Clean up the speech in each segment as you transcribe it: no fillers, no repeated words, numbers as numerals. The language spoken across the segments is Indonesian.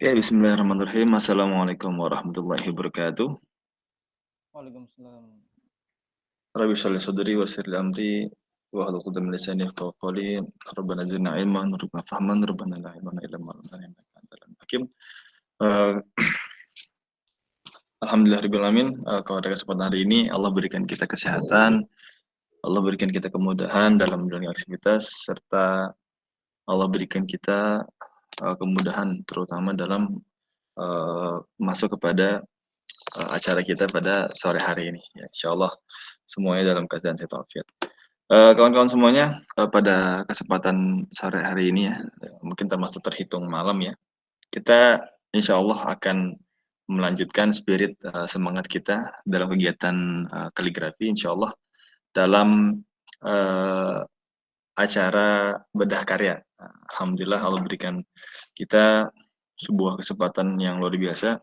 Oke, bismillahirrahmanirrahim. Assalamualaikum warahmatullahi wabarakatuh. Waalaikumsalam. Rabbi sholli sadri wa yassir li amri wa hlul 'uqdatam min lisani yafqahu qawli. Rabbana zidna ilman warzuqna fahman. Rabbana la ilma illa ma 'allamtana innaka antal alimul hakim. Eh, Alhamdulillahirabbil alamin. Pada kesempatan hari ini Allah berikan kita kesehatan, Allah berikan kita kemudahan dalam menjalani aktivitas serta Allah berikan kita kemudahan terutama dalam masuk kepada acara kita pada sore hari ini. Ya, insyaallah semuanya dalam keadaan sehat walafiat. Kawan-kawan semuanya, pada kesempatan sore hari ini ya, mungkin termasuk terhitung malam ya, kita insyaallah akan melanjutkan spirit semangat kita dalam kegiatan kaligrafi insyaallah dalam eee, acara bedah karya. Alhamdulillah Allah berikan kita sebuah kesempatan yang luar biasa,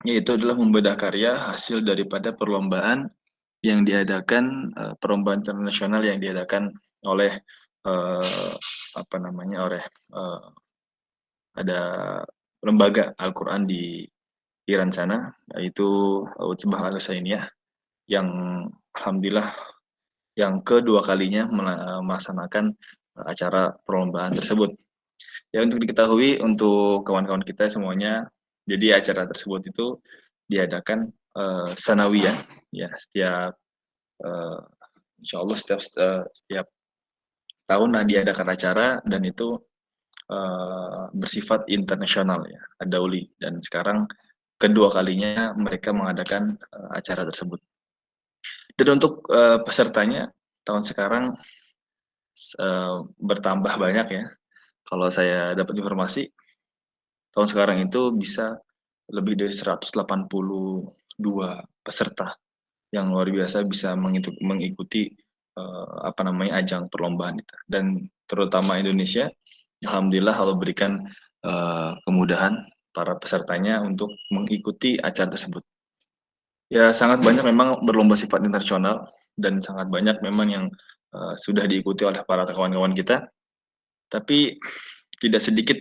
yaitu adalah membedah karya hasil daripada perlombaan yang diadakan, perlombaan internasional yang diadakan oleh, eee, apa namanya, oleh, ada lembaga Al-Qur'an di Iran sana, yaitu Utsbah Al-Husainiyah yang alhamdulillah yang kedua kalinya melaksanakan acara perlombaan tersebut. Ya untuk diketahui untuk kawan-kawan kita semuanya, jadi acara tersebut itu diadakan, sanawiyah ya setiap, eee, insyaallah setiap tahun diadakan acara dan itu, bersifat internasional ya, ad-dauli dan sekarang kedua kalinya mereka mengadakan, acara tersebut. Dan untuk, pesertanya tahun sekarang bertambah banyak ya. Kalau saya dapat informasi, tahun sekarang itu bisa lebih dari 182 peserta yang luar biasa bisa mengikuti, apa namanya, ajang perlombaan itu. Dan terutama Indonesia, alhamdulillah Allah berikan, kemudahan para pesertanya untuk mengikuti acara tersebut. Ya sangat banyak memang berlomba sifat internasional dan sangat banyak memang yang, sudah diikuti oleh para kawan-kawan kita, tapi tidak sedikit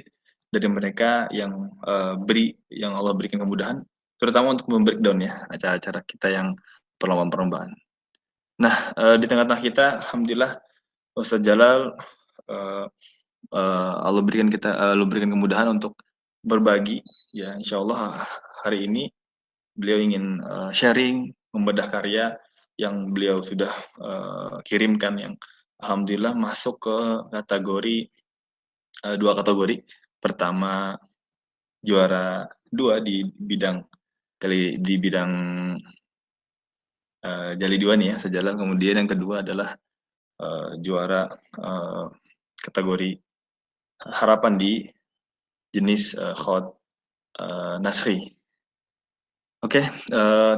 dari mereka yang Allah berikan kemudahan, terutama untuk mem-breakdown ya acara-acara kita yang perlombaan-perlombaan. Nah, di tengah-tengah kita alhamdulillah Ustadz Jalal, eee Allah berikan kemudahan untuk berbagi ya insyaallah hari ini beliau ingin, sharing, membedah karya yang beliau sudah, kirimkan yang alhamdulillah masuk ke kategori, 2 kategori. Pertama juara 2 di bidang, Jali Diwani ya, sejalan. Kemudian yang kedua adalah, juara, kategori harapan di jenis, Khaut, Nasri. Oke,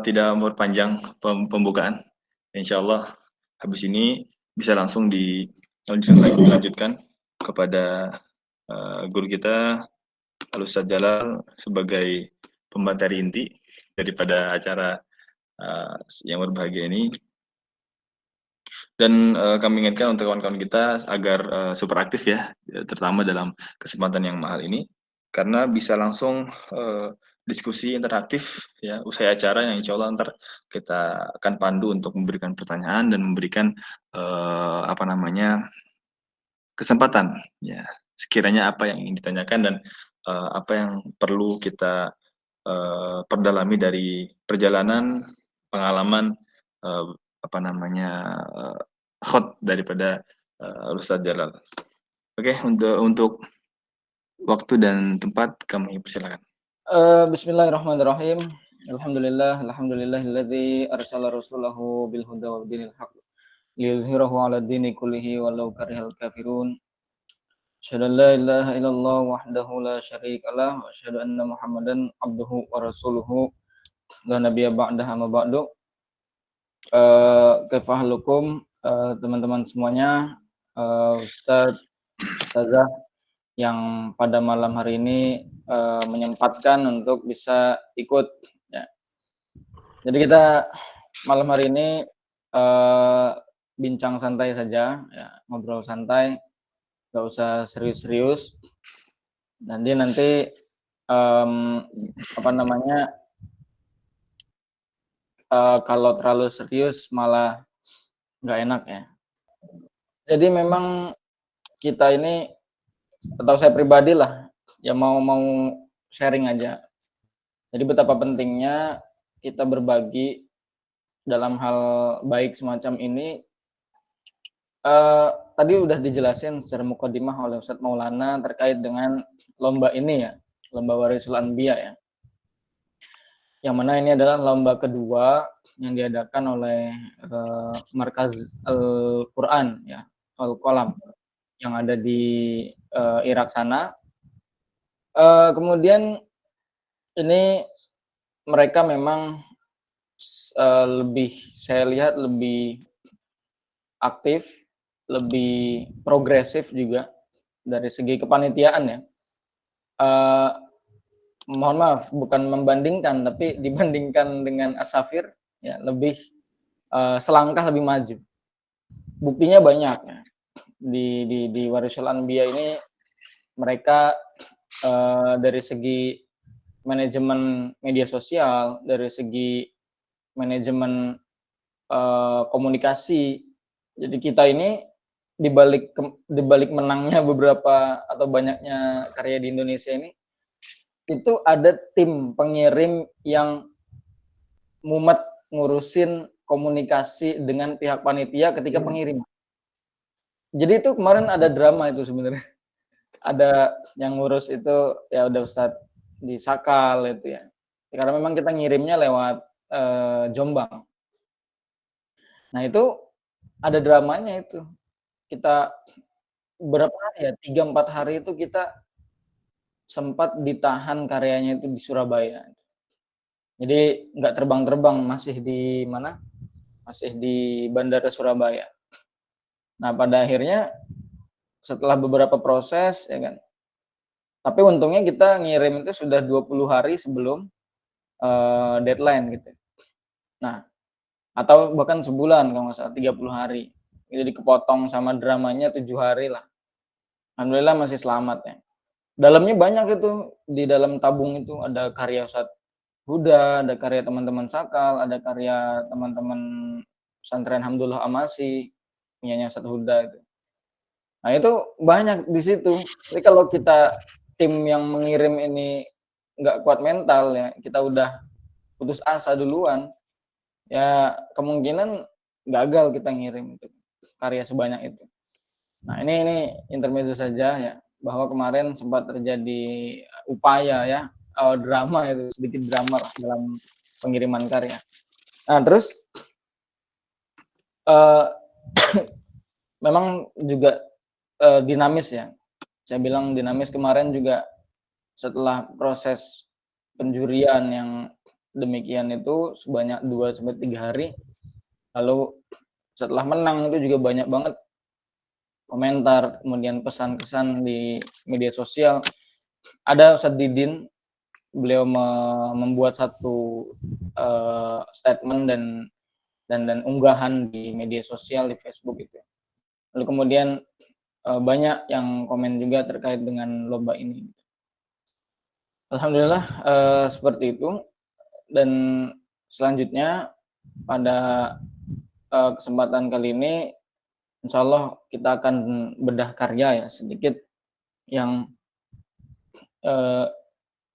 tidak memperpanjang pembukaan, insyaallah habis ini bisa langsung dilanjutkan kepada, guru kita Al-Ustadz Jalal sebagai pemateri inti daripada acara, yang berbahagia ini. Dan, kami ingatkan untuk kawan-kawan kita agar, super aktif ya, terutama dalam kesempatan yang mahal ini, karena bisa langsung, diskusi interaktif ya usai acara yang insyaallah entar kita akan pandu untuk memberikan pertanyaan dan memberikan, apa namanya, kesempatan ya, sekiranya apa yang ingin ditanyakan dan, apa yang perlu kita, perdalami dari perjalanan, pengalaman, eee, apa namanya, khot daripada, Ustadz Jalal. Oke, untuk waktu dan tempat kami persilakan. Bismillahirrahmanirrahim. Alhamdulillahilladzi arsala rasulahu bil huda wa dinil haqq liyudhhirahu 'ala dini kullihi walau karihal kafirun. Asyhadu an la ilaha illallah wahdahu la syarikalah wa asyhadu anna Muhammadan abduhu wa rasuluhu la nabiyya ba'dahu amma ba'du. Kaifa halukum teman-teman semuanya, Ustazah yang pada malam hari ini menyempatkan untuk bisa ikut ya. Jadi kita malam hari ini bincang santai saja ya, ngobrol santai, nggak usah serius-serius. Nanti apa namanya, kalau terlalu serius malah nggak enak ya. Jadi memang kita ini, atau saya pribadi lah, ya mau sharing aja. Jadi betapa pentingnya kita berbagi dalam hal baik semacam ini. Tadi udah dijelasin secara mukadimah oleh Ustadz Maulana terkait dengan lomba ini ya, lomba Warisul Anbiya ya. Yang mana ini adalah lomba kedua yang diadakan oleh Markaz Al-Quran ya, Al-Qalam, yang ada di Irak sana. Kemudian ini mereka memang lebih, saya lihat lebih aktif, lebih progresif juga dari segi kepanitiaan ya. Mohon maaf, bukan membandingkan, tapi dibandingkan dengan Asafir ya lebih selangkah lebih maju. Buktinya banyak ya. Di Warisul Anbiya ini mereka dari segi manajemen media sosial, dari segi manajemen komunikasi. Jadi kita ini dibalik menangnya beberapa atau banyaknya karya di Indonesia ini, itu ada tim pengirim yang mumet ngurusin komunikasi dengan pihak panitia ketika pengirim. Jadi itu kemarin ada drama itu sebenarnya. Ada yang ngurus itu ya udah Ustadz di Sakal itu ya. Karena memang kita ngirimnya lewat Jombang. Nah itu ada dramanya itu. Kita berapa hari ya, 3-4 hari itu kita sempat ditahan karyanya itu di Surabaya. Jadi nggak terbang-terbang, masih di mana? Masih di Bandara Surabaya. Nah pada akhirnya setelah beberapa proses ya kan, tapi untungnya kita ngirim itu sudah 20 hari sebelum deadline gitu. Nah, atau bahkan sebulan kalau nggak salah, 30 hari. Jadi kepotong sama dramanya 7 hari lah. Alhamdulillah masih selamat ya. Dalamnya banyak itu, di dalam tabung itu ada karya Ustadz Huda, ada karya teman-teman Sakal, ada karya teman-teman pesantren Hamdulillah Amasi, punyanya Ustadz Huda itu. Nah itu banyak di situ. Jadi kalau kita tim yang mengirim ini nggak kuat mental ya, kita udah putus asa duluan, ya kemungkinan gagal kita ngirim itu karya sebanyak itu. Nah ini intermezzo saja ya, bahwa kemarin sempat terjadi upaya ya, drama itu, sedikit drama lah dalam pengiriman karya. Nah terus memang juga dinamis ya. Saya bilang dinamis kemarin juga setelah proses penjurian yang demikian itu sebanyak 2-3 hari. Lalu setelah menang itu juga banyak banget komentar, kemudian pesan-pesan di media sosial. Ada Ustadz Didin, beliau membuat satu statement dan unggahan di media sosial di Facebook itu. Lalu kemudian banyak yang komen juga terkait dengan lomba ini. Alhamdulillah seperti itu. Dan selanjutnya pada kesempatan kali ini, insya Allah kita akan bedah karya ya sedikit yang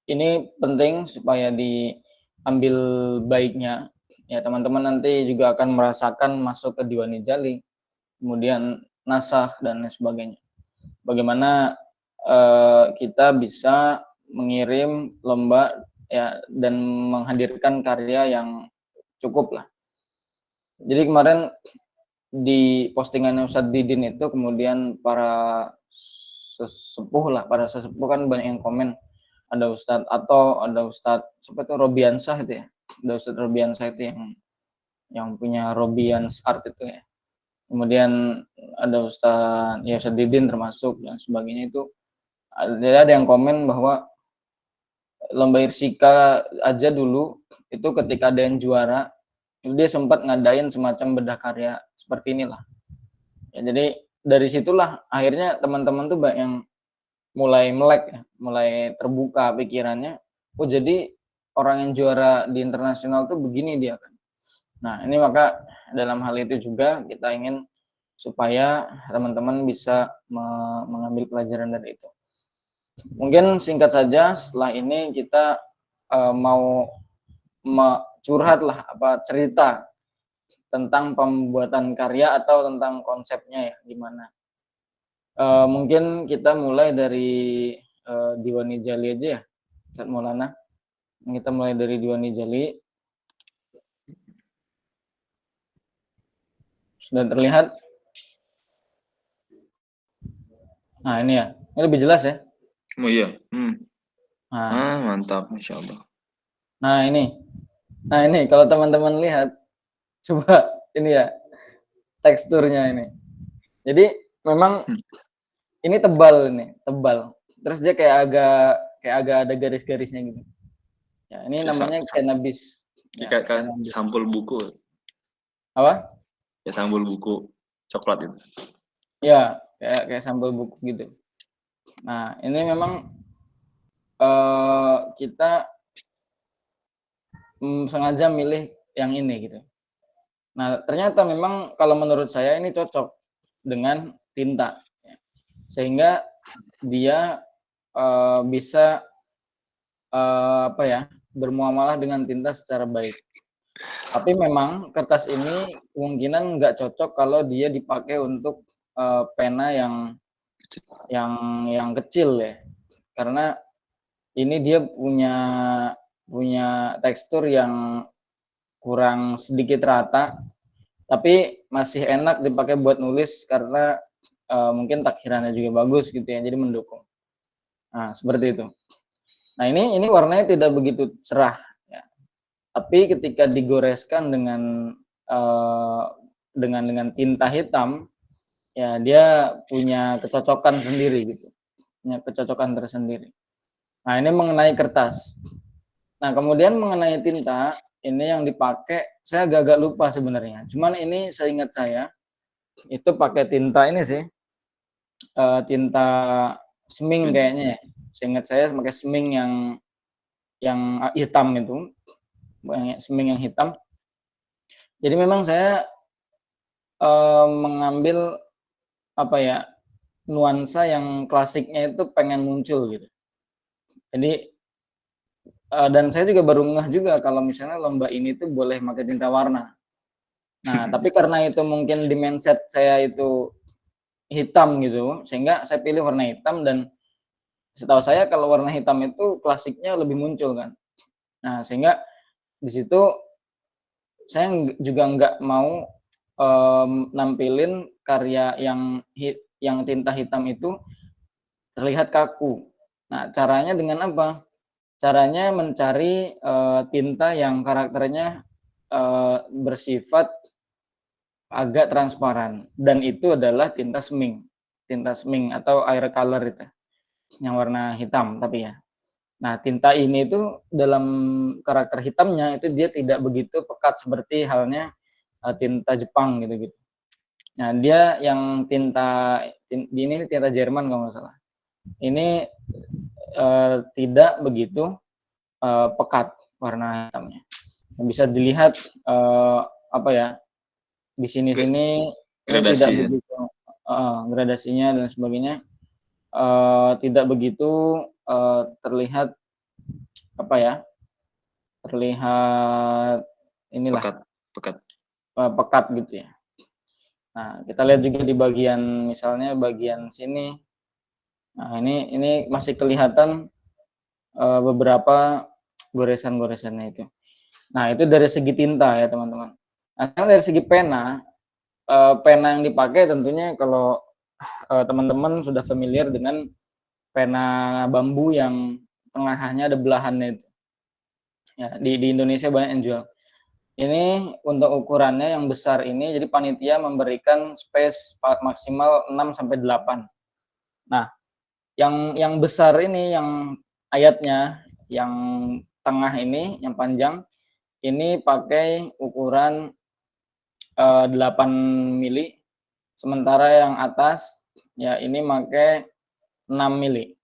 ini penting supaya diambil baiknya. Ya teman-teman nanti juga akan merasakan masuk ke Diwani Jali, kemudian nasakh dan lain sebagainya. Bagaimana kita bisa mengirim lomba ya dan menghadirkan karya yang cukup lah. Jadi kemarin di postingan Ustadz Didin itu kemudian para sesepuh lah, para sesepuh kan banyak yang komen. Ada Ustadz Ato, ada Ustadz siapa itu Robiansah itu ya. Ada Ustadz Robiansah itu yang punya Robians Art itu ya. Kemudian ada Ustadz ya Ustadz Didin termasuk dan sebagainya itu. Ada yang komen bahwa lomba Irsika aja dulu itu ketika ada yang juara, dia sempat ngadain semacam bedah karya seperti inilah. Ya, jadi dari situlah akhirnya teman-teman tuh banyak yang mulai melek ya, mulai terbuka pikirannya, oh jadi orang yang juara di internasional tuh begini dia kan. Nah, ini maka dalam hal itu juga kita ingin supaya teman-teman bisa mengambil pelajaran dari itu. Mungkin singkat saja setelah ini kita mau curhat lah cerita tentang pembuatan karya atau tentang konsepnya ya gimana. Mungkin kita mulai dari Diwani Jali aja ya, Ustaz Maulana. Kita mulai dari Diwani Jali. Sudah terlihat? Nah ini ya, ini lebih jelas ya. Oh iya. Nah, Mantap, Masya Allah. nah ini kalau teman-teman lihat, coba ini ya teksturnya ini. Jadi memang ini tebal. Terus dia kayak agak ada garis-garisnya gitu. Ya, ini namanya cannabis. Ya, kayak sampul buku. Apa? Ya sampul buku coklat itu. Ya, kayak sampul buku gitu. Nah, ini memang kita sengaja milih yang ini gitu. Nah, ternyata memang kalau menurut saya ini cocok dengan tinta, sehingga dia bisa bermuamalah dengan tinta secara baik. Tapi memang kertas ini kemungkinan nggak cocok kalau dia dipakai untuk pena yang kecil ya, karena ini dia punya tekstur yang kurang sedikit rata, tapi masih enak dipakai buat nulis karena mungkin takhirannya juga bagus gitu ya, jadi mendukung. Nah, seperti itu. Nah, ini warnanya tidak begitu cerah ya. Tapi ketika digoreskan dengan tinta hitam, ya dia punya kecocokan sendiri gitu. Punya kecocokan tersendiri. Nah, ini mengenai kertas. Nah, kemudian mengenai tinta, ini yang dipakai saya agak lupa sebenarnya. Cuman ini seingat saya itu pakai tinta ini sih. Tinta seming kayaknya ya. Seingat saya pakai seming yang hitam itu. Seming yang hitam. Jadi memang saya mengambil nuansa yang klasiknya itu pengen muncul gitu. Jadi dan saya juga baru ngeh juga kalau misalnya lomba ini tuh boleh pakai tinta warna. Nah, tapi karena itu mungkin di mindset saya itu hitam gitu, sehingga saya pilih warna hitam dan setahu saya kalau warna hitam itu klasiknya lebih muncul kan. Nah, sehingga di situ saya juga nggak mau nampilin karya yang tinta hitam itu terlihat kaku. Nah, caranya dengan apa? Caranya mencari tinta yang karakternya bersifat agak transparan, dan itu adalah tinta seming atau air color itu, yang warna hitam tapi ya. Nah, tinta ini itu dalam karakter hitamnya itu dia tidak begitu pekat seperti halnya tinta Jepang gitu. Nah, dia yang ini tinta Jerman kalau nggak salah. Ini tidak begitu pekat warna hitamnya. Bisa dilihat di sini ini tidak begitu gradasinya dan sebagainya tidak begitu terlihat terlihat inilah pekat gitu ya. Nah, kita lihat juga di bagian sini. Nah, ini masih kelihatan beberapa goresan-goresannya itu. Nah, itu dari segi tinta ya, teman-teman. Nah, sekarang dari segi pena yang dipakai tentunya kalau teman-teman sudah familiar dengan pena bambu yang tengahnya ada belahannya itu. Ya, di Indonesia banyak yang jual. Ini untuk ukurannya yang besar ini, jadi panitia memberikan space maksimal 6 sampai 8. Nah, yang besar ini, yang ayatnya, yang tengah ini, yang panjang, ini pakai ukuran 8 mili, sementara yang atas ya ini pakai 6 mili.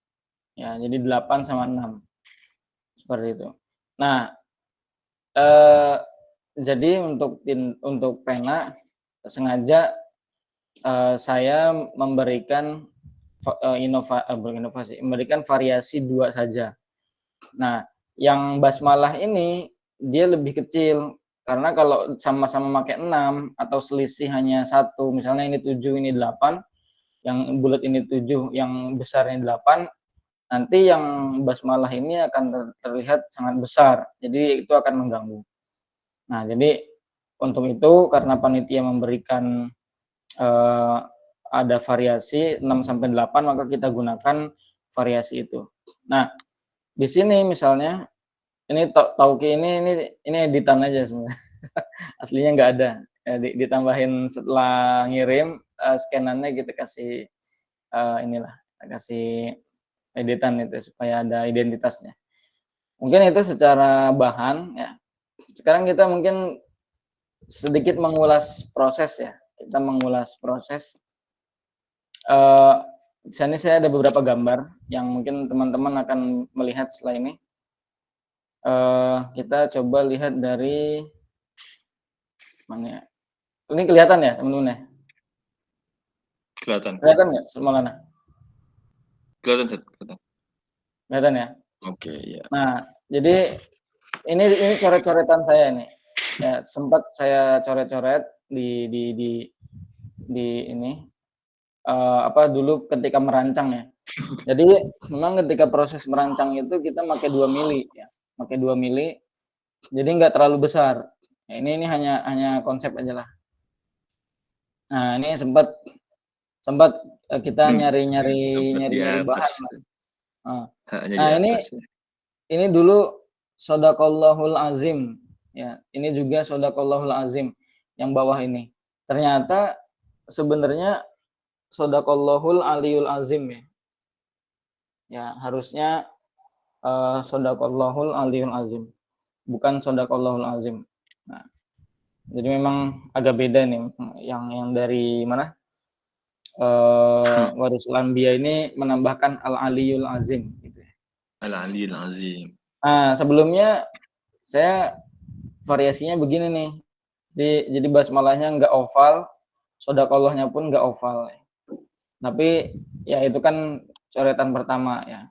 Ya, jadi 8 sama 6. Seperti itu. Nah, jadi untuk pena sengaja saya memberikan memberikan variasi 2 saja. Nah, yang basmalah ini dia lebih kecil karena kalau sama-sama pakai 6 atau selisih hanya 1, misalnya ini 7 ini 8, yang bulat ini 7, yang besar ini 8, nanti yang basmalah ini akan terlihat sangat besar. Jadi itu akan mengganggu. Nah, jadi untuk itu karena panitia memberikan ada variasi 6 sampai 8, maka kita gunakan variasi itu. Nah, di sini misalnya ini Tauqi ini editan aja sebenarnya. Aslinya nggak ada. Ya, ditambahin setelah ngirim scanannya kita kasih inilah kasih editan itu supaya ada identitasnya. Mungkin itu secara bahan ya. Sekarang kita mungkin sedikit mengulas proses ya. Kita mengulas proses. Di sini saya ada beberapa gambar yang mungkin teman-teman akan melihat setelah ini. Kita coba lihat dari mana ya? Ini kelihatan ya teman-teman ya? Kelihatan. Kelihatan nggak Maulana? Kelihatan, kelihatan. Kelihatan ya? Oke, ya. Nah, jadi ini coret-coretan saya nih. Ya, sempat saya coret-coret di ini dulu ketika merancang ya. Jadi memang ketika proses merancang itu kita pakai 2 mili ya. Pakai 2 mili. Jadi nggak terlalu besar. Ya, ini hanya konsep aja lah. Nah, ini sempat kita nyari bahan. Nah, ini dulu Shadaqallahul Azim ya. Ini juga Shadaqallahul Azim yang bawah ini. Ternyata sebenarnya Shadaqallahul Aliyul Azim ya. Ya, harusnya Shadaqallahul Aliyul Azim. Bukan Shadaqallahul Azim. Nah, jadi memang agak beda nih yang dari mana? Warisul Anbiya ini menambahkan Al-Aliyul Azim gitu ya. Al-Aliyul Azim. Nah, sebelumnya saya variasinya begini nih. Jadi basmalahnya nggak oval, shadaqallahnya pun nggak oval. Tapi ya itu kan coretan pertama ya.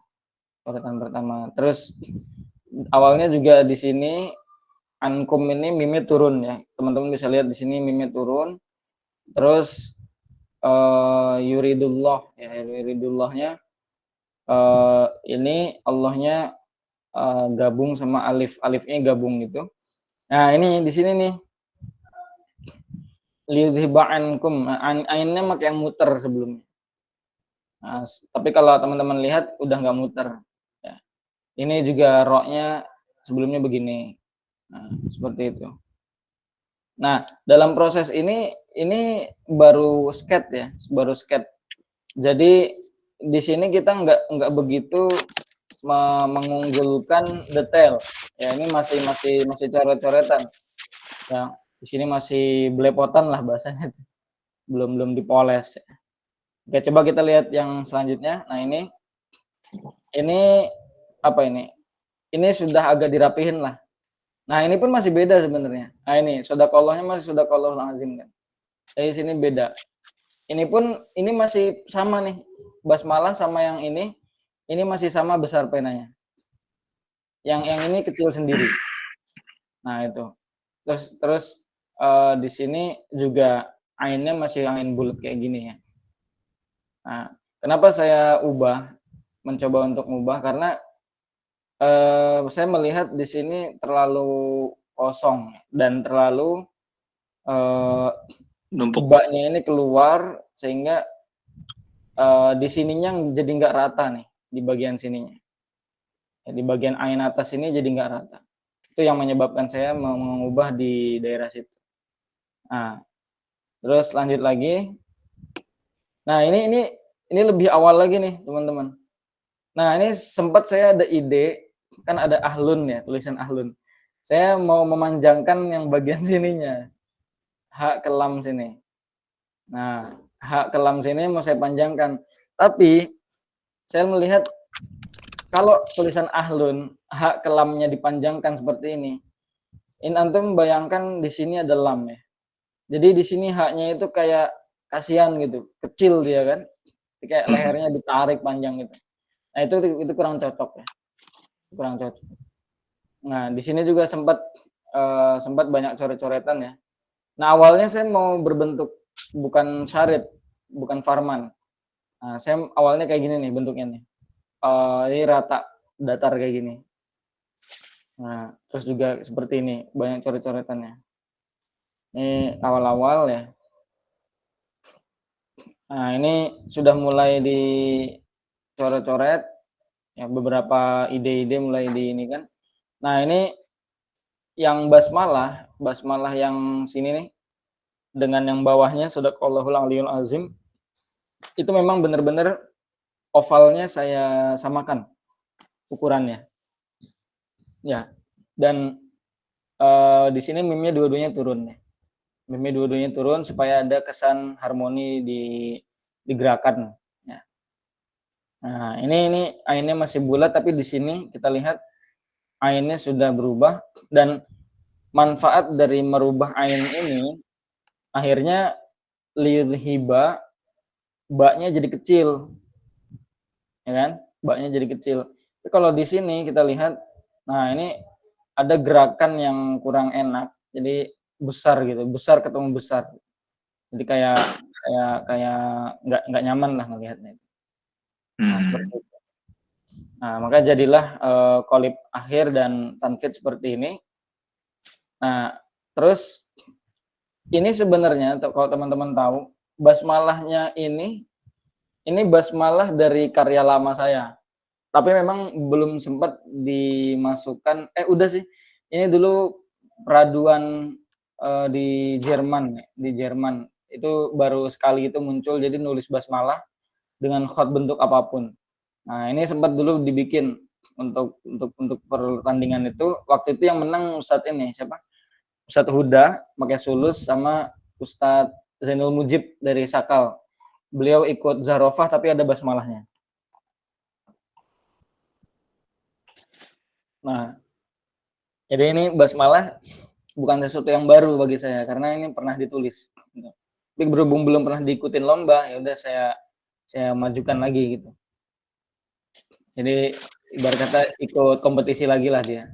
Coretan pertama. Terus awalnya juga di sini ankum ini mimnya turun ya. Teman-teman bisa lihat di sini mimnya turun. Terus yuridullah ya, yuridullahnya ini Allahnya gabung sama alifnya gabung gitu. Nah, ini di sini nih liyudhiba'ankum, ainnya pakai yang muter sebelumnya. Nah, tapi kalau teman-teman lihat udah nggak muter ya. Ini juga roknya sebelumnya begini. Nah, seperti itu. Nah, dalam proses ini baru sket ya, baru sket. Jadi di sini kita nggak begitu mengunggulkan detail. Ya, ini masih coret-coretan. Ya, di sini masih belepotan lah bahasanya. Belum dipoles. Oke, coba kita lihat yang selanjutnya. Nah, ini apa ini? Ini sudah agak dirapihin lah. Nah, ini pun masih beda sebenarnya. Nah, ini shadaqallahnya masih shadaqallahul azim kan. Dari sini beda. Ini masih sama nih. Basmalah sama yang ini masih sama besar penanya. Yang ini kecil sendiri. Nah, itu. Terus di sini juga ainnya masih ain bulat kayak gini ya. Nah, kenapa saya mencoba untuk ubah karena saya melihat di sini terlalu kosong dan terlalu ubahnya ini keluar sehingga di sininya jadi nggak rata nih di bagian sininya. Ya, di bagian ain atas ini jadi nggak rata. Itu yang menyebabkan saya mengubah di daerah situ. Nah, terus lanjut lagi. Nah, ini lebih awal lagi nih, teman-teman. Nah, ini sempat saya ada ide, kan ada ahlun ya, tulisan ahlun. Saya mau memanjangkan yang bagian sininya. Hak kelam sini. Nah, hak kelam sini mau saya panjangkan. Tapi saya melihat kalau tulisan ahlun, hak ke lamnya dipanjangkan seperti ini antum bayangkan di sini ada lam ya. Jadi di sini haknya itu kayak kasihan gitu, kecil dia kan, kayak lehernya ditarik panjang gitu. Nah itu kurang cocok ya, kurang cocok. Nah di sini juga sempat banyak coret-coretan ya. Nah awalnya saya mau berbentuk bukan syarit, bukan farman. Nah saya awalnya kayak gini nih bentuknya nih, ini rata, datar kayak gini. Nah terus juga seperti ini, banyak coret-coretannya. Ini awal-awal ya. Nah ini sudah mulai dicoret-coret, ya beberapa ide-ide mulai di ini kan. Nah ini yang basmalah yang sini nih, dengan yang bawahnya Shadaqallahul Aliyul Azim, itu memang benar-benar ovalnya saya samakan ukurannya. Ya, dan di sini mimnya dua-duanya turun ya. Mimnya dua-duanya turun supaya ada kesan harmoni di gerakan. Ya. Nah, ini ainnya masih bulat tapi di sini kita lihat ainnya sudah berubah, dan manfaat dari merubah ain ini akhirnya liyudhiba, baknya jadi kecil. Ya kan? Baknya jadi kecil. Tapi kalau di sini kita lihat, nah ini ada gerakan yang kurang enak. Jadi besar gitu, besar ketemu besar. Jadi kayak nggak nyaman lah ngelihatnya. Nah, seperti itu. Nah, maka jadilah qolib akhir dan tanfid seperti ini. Nah, terus ini sebenarnya kalau teman-teman tahu, basmalahnya ini basmalah dari karya lama saya. Tapi memang belum sempat dimasukkan, udah sih. Ini dulu peraduan di Jerman. Itu baru sekali itu muncul, jadi nulis basmalah dengan khot bentuk apapun. Nah, ini sempat dulu dibikin untuk pertandingan itu. Waktu itu yang menang Ustadz ini siapa? Ustadz Huda pakai sulus sama Ustadz Zainul Mujib dari Sakal. Beliau ikut Zarofah tapi ada basmalahnya. Nah, jadi ini basmalah bukan sesuatu yang baru bagi saya karena ini pernah ditulis. Tapi berhubung belum pernah diikutin lomba, ya udah saya majukan lagi gitu. Jadi ibarat kata ikut kompetisi lagi lah dia.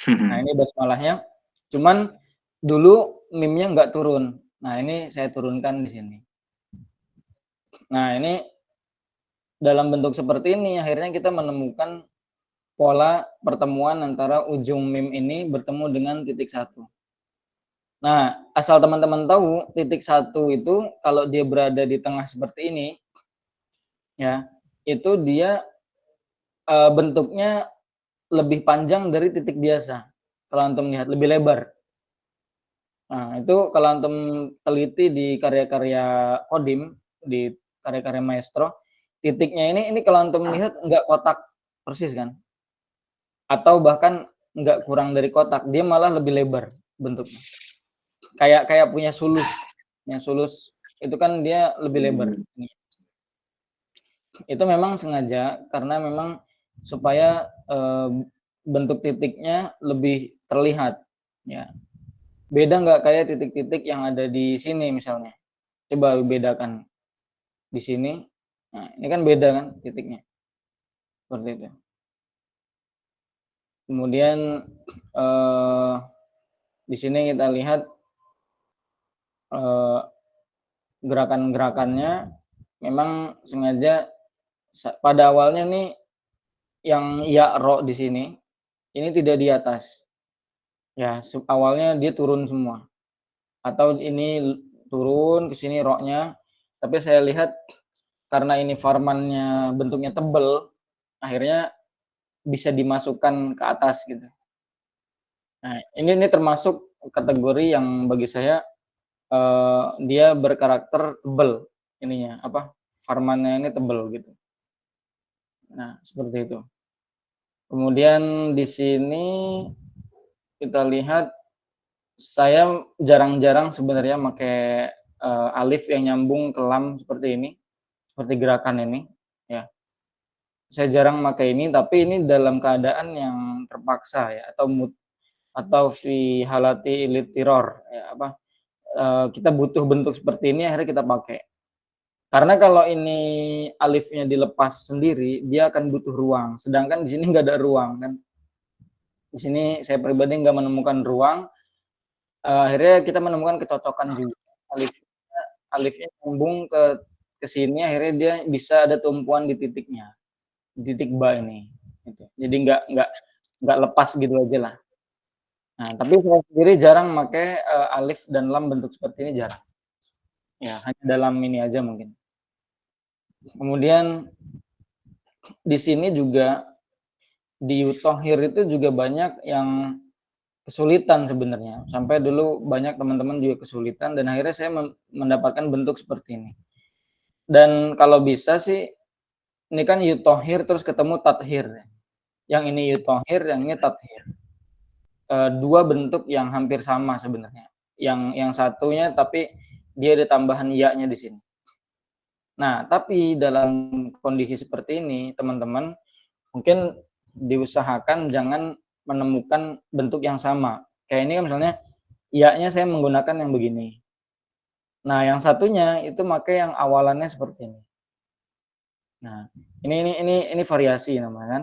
Nah ini basmalahnya, cuman dulu mimnya nggak turun. Nah ini saya turunkan di sini. Nah ini dalam bentuk seperti ini akhirnya kita menemukan pola pertemuan antara ujung mim ini bertemu dengan titik satu. Nah asal teman-teman tahu, titik satu itu kalau dia berada di tengah seperti ini, ya itu dia bentuknya lebih panjang dari titik biasa. Kalau antum lihat lebih lebar. Nah, itu kalau antum teliti di karya-karya Kodim, di karya-karya maestro, titiknya ini kalau antum lihat nggak kotak persis kan? Atau bahkan nggak kurang dari kotak, dia malah lebih lebar bentuknya. Kayak punya sulus. Yang sulus itu kan dia lebih lebar. Itu memang sengaja karena memang supaya bentuk titiknya lebih terlihat, ya. Beda nggak kayak titik-titik yang ada di sini misalnya. Coba bedakan di sini. Nah, ini kan beda kan titiknya. Seperti itu. Kemudian di sini kita lihat gerakan-gerakannya memang sengaja pada awalnya nih yang ya ro di sini ini tidak di atas. Ya, awalnya dia turun semua. Atau ini turun ke sini roknya, tapi saya lihat karena ini farmannya bentuknya tebel, akhirnya bisa dimasukkan ke atas gitu. Nah, ini termasuk kategori yang bagi saya dia berkarakter tebel ininya, farmannya ini tebel gitu. Nah, seperti itu. Kemudian di sini kita lihat saya jarang-jarang sebenarnya pakai alif yang nyambung ke lam seperti ini, seperti gerakan ini, ya. saya jarang pakai ini, tapi ini dalam keadaan yang terpaksa ya, atau fi halati ilittiror ya, kita butuh bentuk seperti ini akhirnya kita pakai. Karena kalau ini alifnya dilepas sendiri, dia akan butuh ruang, sedangkan di sini nggak ada ruang kan. Di sini saya pribadi nggak menemukan ruang, akhirnya kita menemukan kecocokan juga. Alifnya nyambung ke sini, akhirnya dia bisa ada tumpuan di titiknya, di titik ba ini, gitu. Jadi nggak lepas gitu aja lah. Nah, tapi saya sendiri jarang pakai alif dan lam bentuk seperti ini jarang. Ya, hanya dalam ini aja mungkin. Kemudian di sini juga di Yutahhir itu juga banyak yang kesulitan sebenarnya. Sampai dulu banyak teman-teman juga kesulitan dan akhirnya saya mendapatkan bentuk seperti ini. Dan kalau bisa sih ini kan Yutahhir terus ketemu Tathir. Yang ini Yutahhir, yang ini Tathir. Dua bentuk yang hampir sama sebenarnya. Yang satunya tapi dia ada tambahan ya-nya di sini. Nah, tapi dalam kondisi seperti ini, teman-teman, mungkin diusahakan jangan menemukan bentuk yang sama. Kayak ini kan misalnya ya-nya saya menggunakan yang begini. Nah, yang satunya itu pakai yang awalannya seperti ini. Nah, ini variasi namanya kan.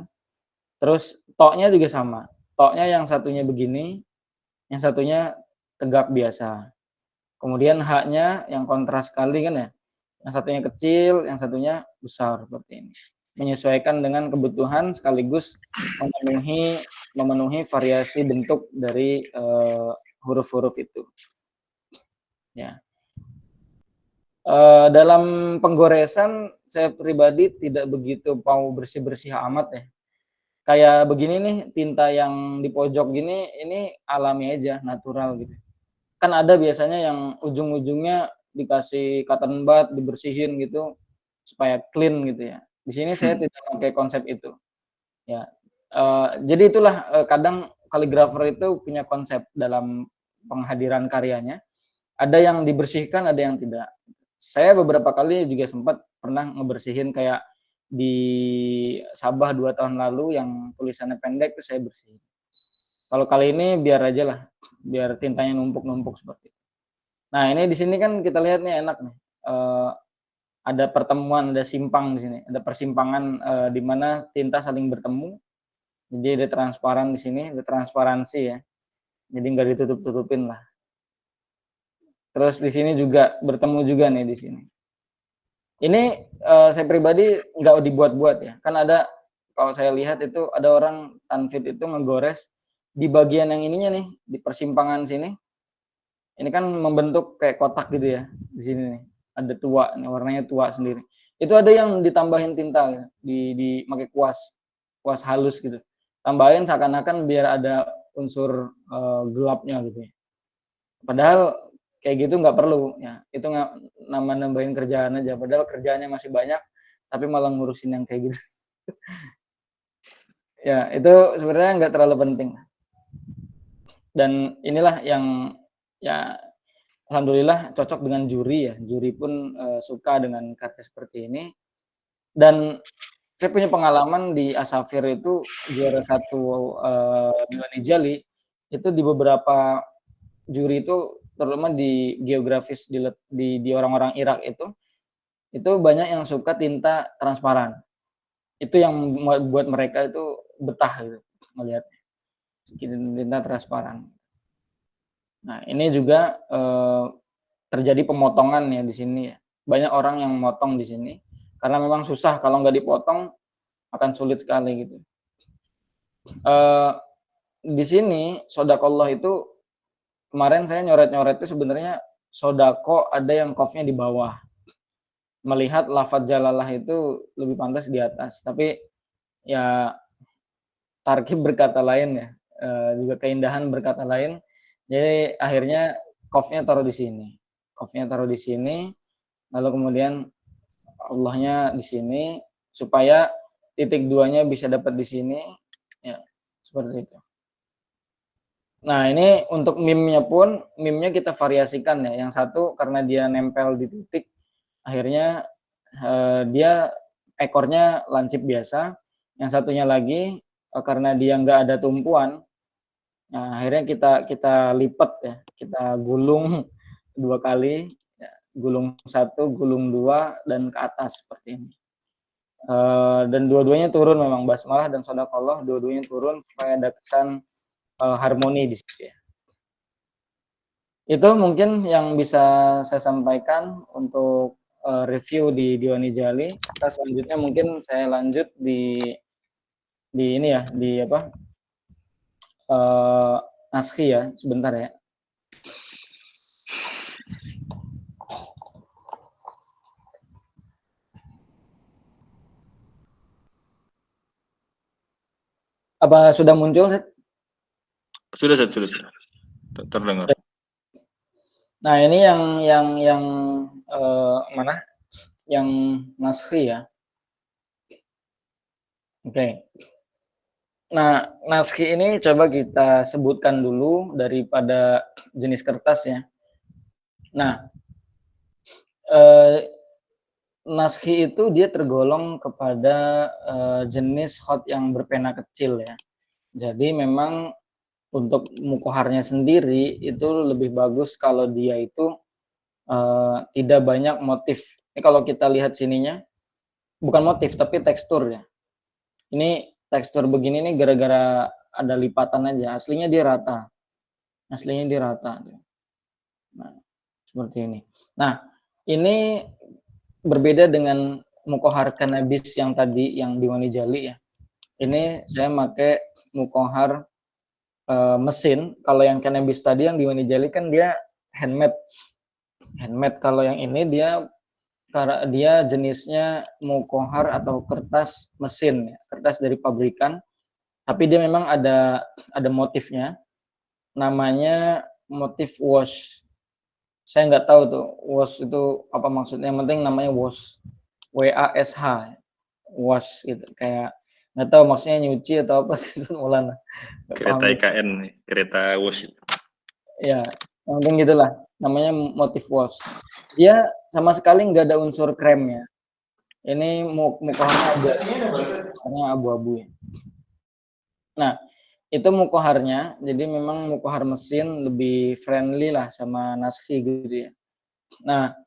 Terus to-nya juga sama. To-nya yang satunya begini, yang satunya tegak biasa. Kemudian H-nya yang kontras sekali kan ya. Yang satunya kecil, yang satunya besar seperti ini. Menyesuaikan dengan kebutuhan sekaligus memenuhi variasi bentuk dari huruf-huruf itu. Ya. Dalam penggoresan saya pribadi tidak begitu mau bersih-bersih amat ya. Kayak begini nih, tinta yang di pojok gini, ini alami aja, natural gitu. Kan ada biasanya yang ujung-ujungnya dikasih cotton bud, dibersihin gitu supaya clean gitu ya. Di sini saya tidak pakai konsep itu. Ya, jadi itulah kadang kaligrafer itu punya konsep dalam penghadiran karyanya. Ada yang dibersihkan, ada yang tidak. Saya beberapa kali juga sempat pernah ngebersihin kayak di Sabah 2 tahun lalu yang tulisannya pendek itu saya bersihin. Kalau kali ini biar aja lah, biar tintanya numpuk-numpuk seperti itu. Nah, ini di sini kan kita lihat nih enak nih, ada pertemuan, ada simpang di sini, ada persimpangan di mana tinta saling bertemu. Jadi ada transparan di sini, ada transparansi ya. Jadi nggak ditutup-tutupin lah. Terus di sini juga bertemu juga nih di sini. Ini saya pribadi nggak dibuat-buat ya. Kan ada kalau saya lihat itu ada orang tanfid itu ngegores di bagian yang ininya nih, di persimpangan sini. Ini kan membentuk kayak kotak gitu ya di sini nih. Ada tua, nih warnanya tua sendiri. Itu ada yang ditambahin tinta gitu, di pakai kuas halus gitu. Tambahin seakan-akan biar ada unsur gelapnya gitu ya. Padahal kayak gitu nggak perlu ya. Itu nambahin kerjaan aja. Padahal kerjaannya masih banyak, tapi malah ngurusin yang kayak gitu. Ya, itu sebenarnya nggak terlalu penting. Dan inilah yang ya alhamdulillah cocok dengan juri ya. Juri pun suka dengan karya seperti ini. Dan saya punya pengalaman di Asafir itu juara 1 Diwani Jali itu di beberapa juri itu terutama di geografis di orang-orang Irak itu banyak yang suka tinta transparan. Itu yang buat mereka itu betah gitu melihatnya. Tinta transparan. Nah, ini juga terjadi pemotongan ya di sini ya. Banyak orang yang motong di sini karena memang susah kalau nggak dipotong akan sulit sekali gitu. Di sini sodakollah itu kemarin saya nyoret-nyoret itu sebenarnya sodako ada yang qafnya di bawah. Melihat lafadz jalalah itu lebih pantas di atas, tapi ya tarkib berkata lain ya, juga keindahan berkata lain. Jadi akhirnya qafnya taruh di sini. Qafnya taruh di sini, lalu kemudian Allahnya di sini supaya titik duanya bisa dapat di sini, ya seperti itu. Nah, ini untuk meme-nya pun, meme-nya kita variasikan ya. Yang satu karena dia nempel di titik, akhirnya dia ekornya lancip biasa, yang satunya lagi karena dia nggak ada tumpuan, nah akhirnya kita lipat ya, kita gulung 2 kali, ya, gulung 1, gulung 2, dan ke atas seperti ini. Dan dua-duanya turun memang basmalah dan shadaqallah, dua-duanya turun supaya ada kesan harmoni di situ ya. Itu mungkin yang bisa saya sampaikan untuk review di Diwani Jali. Kita selanjutnya mungkin saya lanjut di ini ya, di apa, naskhi ya, sebentar ya. Apa sudah muncul, Set? Sudah, Set, sudah. Terdengar. Nah, ini yang mana? Yang naskhi ya. Oke. Nah, naskhi ini coba kita sebutkan dulu daripada jenis kertas ya. Nah, naskhi itu dia tergolong kepada jenis khot yang berpena kecil ya. Jadi memang untuk mukoharnya sendiri itu lebih bagus kalau dia itu tidak banyak motif. Ini kalau kita lihat sininya, bukan motif tapi tekstur ya. Ini tekstur begini nih gara-gara ada lipatan aja. Aslinya dia rata. Aslinya dia rata. Nah, seperti ini. Nah, ini berbeda dengan mukohar kanabis yang tadi yang Diwani Jali ya. Ini saya pakai mukohar mesin. Kalau yang kanabis tadi yang Diwani Jali kan dia handmade. Handmade. Kalau yang ini dia jenisnya mukohar atau kertas mesin, kertas dari pabrikan. Tapi dia memang ada motifnya. Namanya motif wash. Saya nggak tahu tuh wash itu apa maksudnya. Yang penting namanya wash. WASH. Wash gitu. Kayak nggak tahu maksudnya nyuci atau apa sih Maulana. Kereta IKN, kereta wash. Ya, yang penting gitulah. Namanya motif wash. Dia sama sekali nggak ada unsur kremnya. Ini mukoharnya abu-abu ya. Nah, itu mukoharnya. Jadi memang mukohar mesin lebih friendly lah sama naskhi gitu ya. Nah,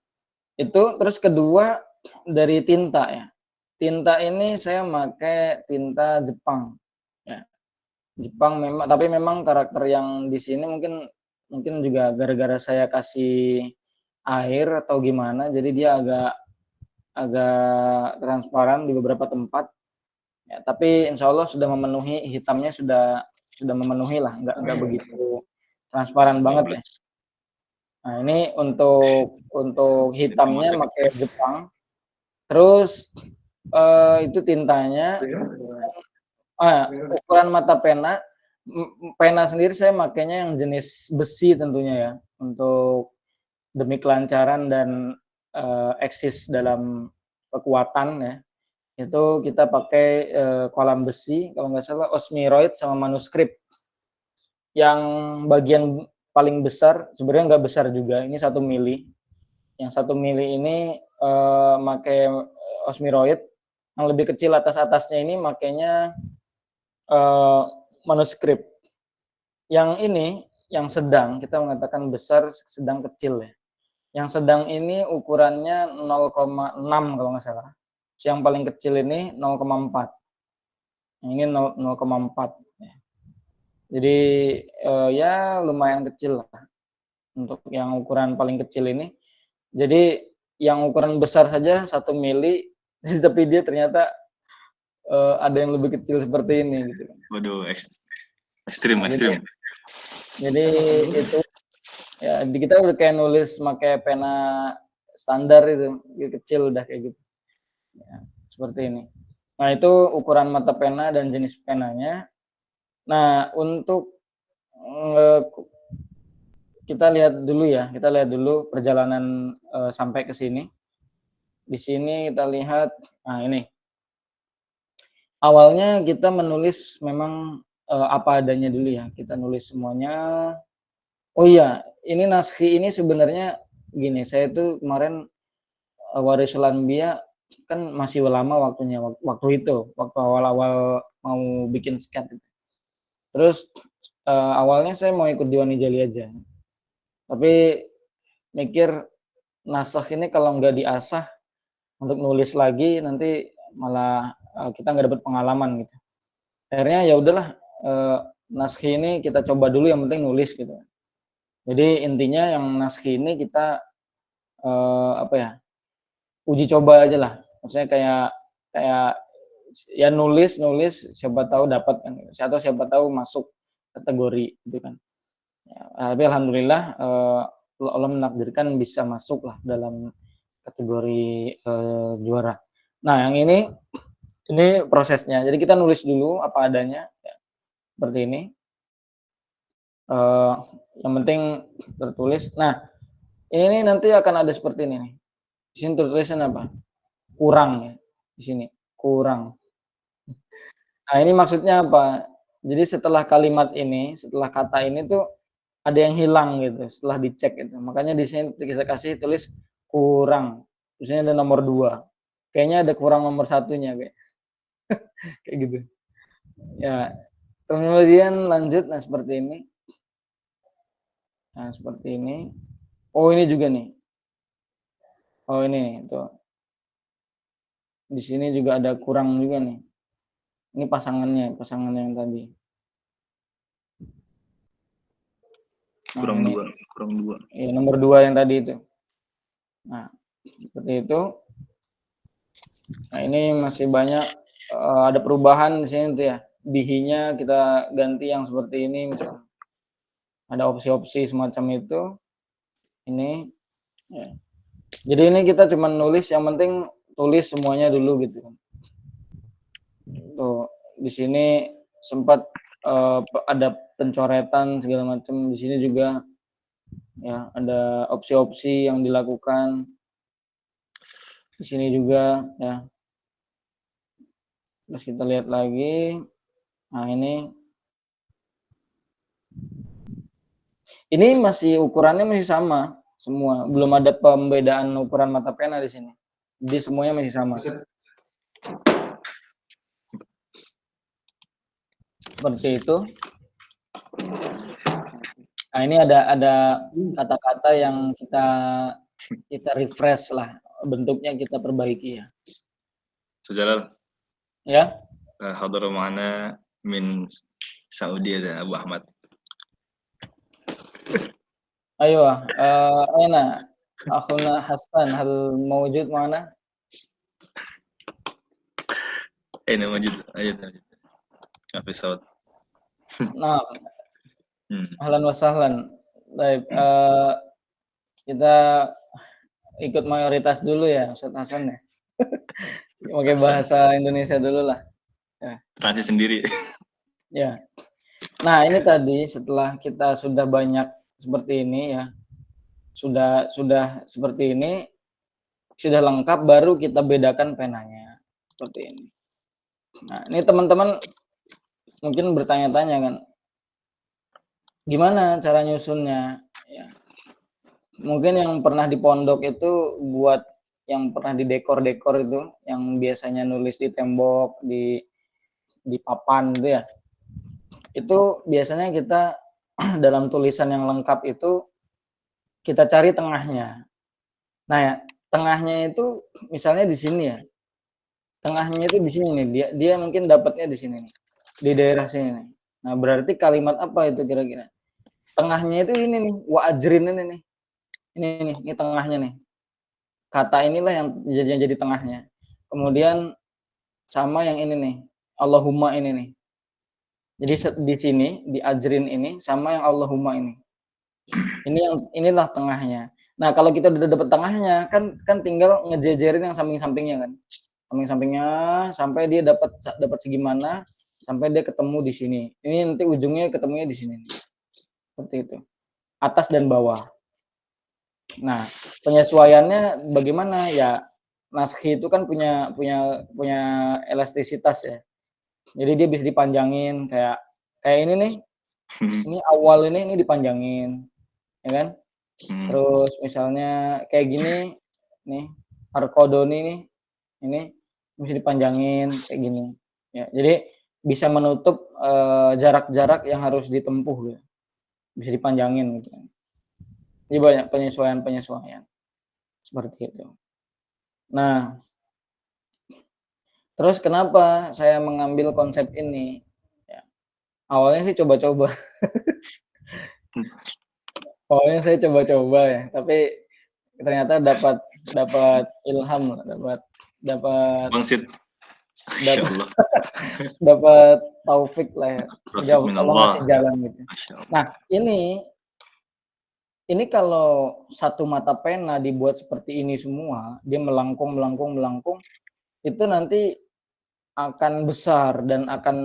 itu terus kedua dari tinta ya. Tinta ini saya pakai tinta Jepang. Ya. Jepang memang, tapi memang karakter yang di sini mungkin juga gara-gara saya kasih air atau gimana, jadi dia agak transparan di beberapa tempat. Ya, tapi insya Allah sudah memenuhi, hitamnya sudah memenuhi lah, nggak begitu transparan banget ya. Nah ini untuk hitamnya pakai Jepang. Terus itu tintanya. Ukuran mata pena, pena sendiri saya makainya yang jenis besi tentunya ya, untuk demi kelancaran dan eksis dalam kekuatan ya. Itu kita pakai kolam besi, kalau nggak salah osmiroid sama manuskrip. Yang bagian paling besar, sebenarnya nggak besar juga, ini 1 mili. Yang 1 mili ini pakai osmiroid, yang lebih kecil atas-atasnya ini makainya manuskrip. Yang ini, yang sedang, kita mengatakan besar, sedang, kecil ya. Yang sedang ini ukurannya 0,6 kalau nggak salah. Yang paling kecil ini 0,4. Ini 0,4. Jadi ya lumayan kecil lah untuk yang ukuran paling kecil ini. Jadi yang ukuran besar saja 1 mili, tapi dia ternyata ada yang lebih kecil seperti ini gitu. Waduh, ekstrim. Jadi itu ya kita udah kayak nulis pakai pena standar itu, kecil udah kayak gitu. Ya, seperti ini. Nah, itu ukuran mata pena dan jenis penanya. Nah, untuk kita lihat dulu perjalanan sampai ke sini. Di sini kita lihat, nah ini. Awalnya kita menulis memang apa adanya dulu ya. Kita nulis semuanya. Oh iya, ini naskhi ini sebenarnya gini, saya tuh kemarin Warisul Anbiya kan masih lama waktunya, waktu itu, waktu awal-awal mau bikin sketch. Terus awalnya saya mau ikut Diwani Jali aja, tapi mikir naskah ini kalau nggak diasah untuk nulis lagi nanti malah kita nggak dapat pengalaman gitu. Akhirnya ya udahlah, naskah ini kita coba dulu, yang penting nulis gitu. Jadi intinya yang naskah ini kita apa ya, uji coba aja lah. Maksudnya kayak kayak ya nulis siapa tahu dapat kan, atau siapa tahu masuk kategori gitu kan. Ya, tapi alhamdulillah Allah menakdirkan bisa masuk lah dalam kategori juara. Nah, yang ini prosesnya. Jadi kita nulis dulu apa adanya ya, seperti ini. Yang penting tertulis. Nah, ini nanti akan ada seperti ini nih. Di sini tulisan apa? Kurang ya. Di sini kurang. Nah, ini maksudnya apa? Jadi setelah kalimat ini, setelah kata ini tuh ada yang hilang gitu setelah dicek itu. Makanya di sini kita kasih tulis kurang. Di sini ada nomor 2. Kayaknya ada kurang nomor 1-nya kayak. Kayak gitu. Ya. Kemudian lanjut, nah seperti ini. Nah, seperti ini. Oh, ini juga nih. Oh, ini tuh. Di sini juga ada kurang juga nih. Ini pasangan yang tadi. Nah, kurang ini 2. ya, nomor 2 yang tadi itu. Nah, seperti itu. Nah, ini masih banyak ada perubahan di sini tuh ya. Bihinya kita ganti yang seperti ini misalnya. Ada opsi-opsi semacam itu. Ini ya. Jadi ini kita cuma nulis, yang penting tulis semuanya dulu gitu kan. Tuh, di sini sempat ada pencoretan segala macam. Di sini juga ya ada opsi-opsi yang dilakukan. Di sini juga ya. Terus kita lihat lagi. Nah, ini masih ukurannya masih sama semua. Belum ada pembedaan ukuran mata pena di sini. Jadi semuanya masih sama. Seperti itu. Nah, ini ada kata-kata yang kita refresh lah, bentuknya kita perbaiki ya. Sejalan. Ya. Hadar ma'ana min Saudi ada Abu Ahmad. Ayo, Aina, akhuna Hasan, hal mawjud mana? Aina mawjud, ayo. Apa saud? Nah, ahlan wa sahlan. Baik, kita ikut mayoritas dulu ya, Ustaz Hasan ya. Pakai bahasa Indonesia dulu lah. Ya. Prancis sendiri. Ya. Nah, ini tadi setelah kita sudah banyak seperti ini ya. Sudah seperti ini, sudah lengkap, baru kita bedakan penanya. Seperti ini. Nah, ini teman-teman mungkin bertanya-tanya kan, gimana cara nyusunnya? Ya. Mungkin yang pernah di pondok itu buat yang pernah di dekor-dekor itu, yang biasanya nulis di tembok, di papan gitu ya. Itu biasanya kita dalam tulisan yang lengkap itu kita cari tengahnya. Nah, ya, tengahnya itu misalnya di sini ya. Tengahnya itu di sini nih. Dia mungkin dapatnya di sini nih. Di daerah sini nih. Nah, berarti kalimat apa itu kira-kira? Tengahnya itu ini nih, wa ajrin ini nih. Ini tengahnya nih. Kata inilah yang jadi tengahnya. Kemudian sama yang ini nih. Allahumma ini nih. Jadi di sini, di ajrin ini sama yang Allahumma ini. Inilah tengahnya. Nah, kalau kita udah dapat tengahnya, kan tinggal ngejejerin yang samping-sampingnya kan. Samping-sampingnya sampai dia dapat segimana, sampai dia ketemu di sini. Ini nanti ujungnya ketemunya di sini. Seperti itu. Atas dan bawah. Nah, penyesuaiannya bagaimana? Ya, naskah itu kan punya elastisitas ya. Jadi dia bisa dipanjangin kayak ini nih. Ini awal ini dipanjangin. Ya kan? Terus misalnya kayak gini nih, Arkodoni nih. ini mesti dipanjangin kayak gini. Ya, jadi bisa menutup jarak-jarak yang harus ditempuh gitu. Bisa dipanjangin gitu. Jadi banyak penyesuaian seperti itu. Nah, terus kenapa saya mengambil konsep ini? Ya, awalnya sih coba-coba. Awalnya saya coba-coba ya, tapi ternyata dapat ilham, dapat Bangsit. Masya dapat Allah. dapat taufik lah ya. Jadi Taufik Allah ngasih minallah. jalan gitu. Masya Allah. Nah, ini kalau satu mata pena dibuat seperti ini semua, dia melangkung, itu nanti akan besar dan akan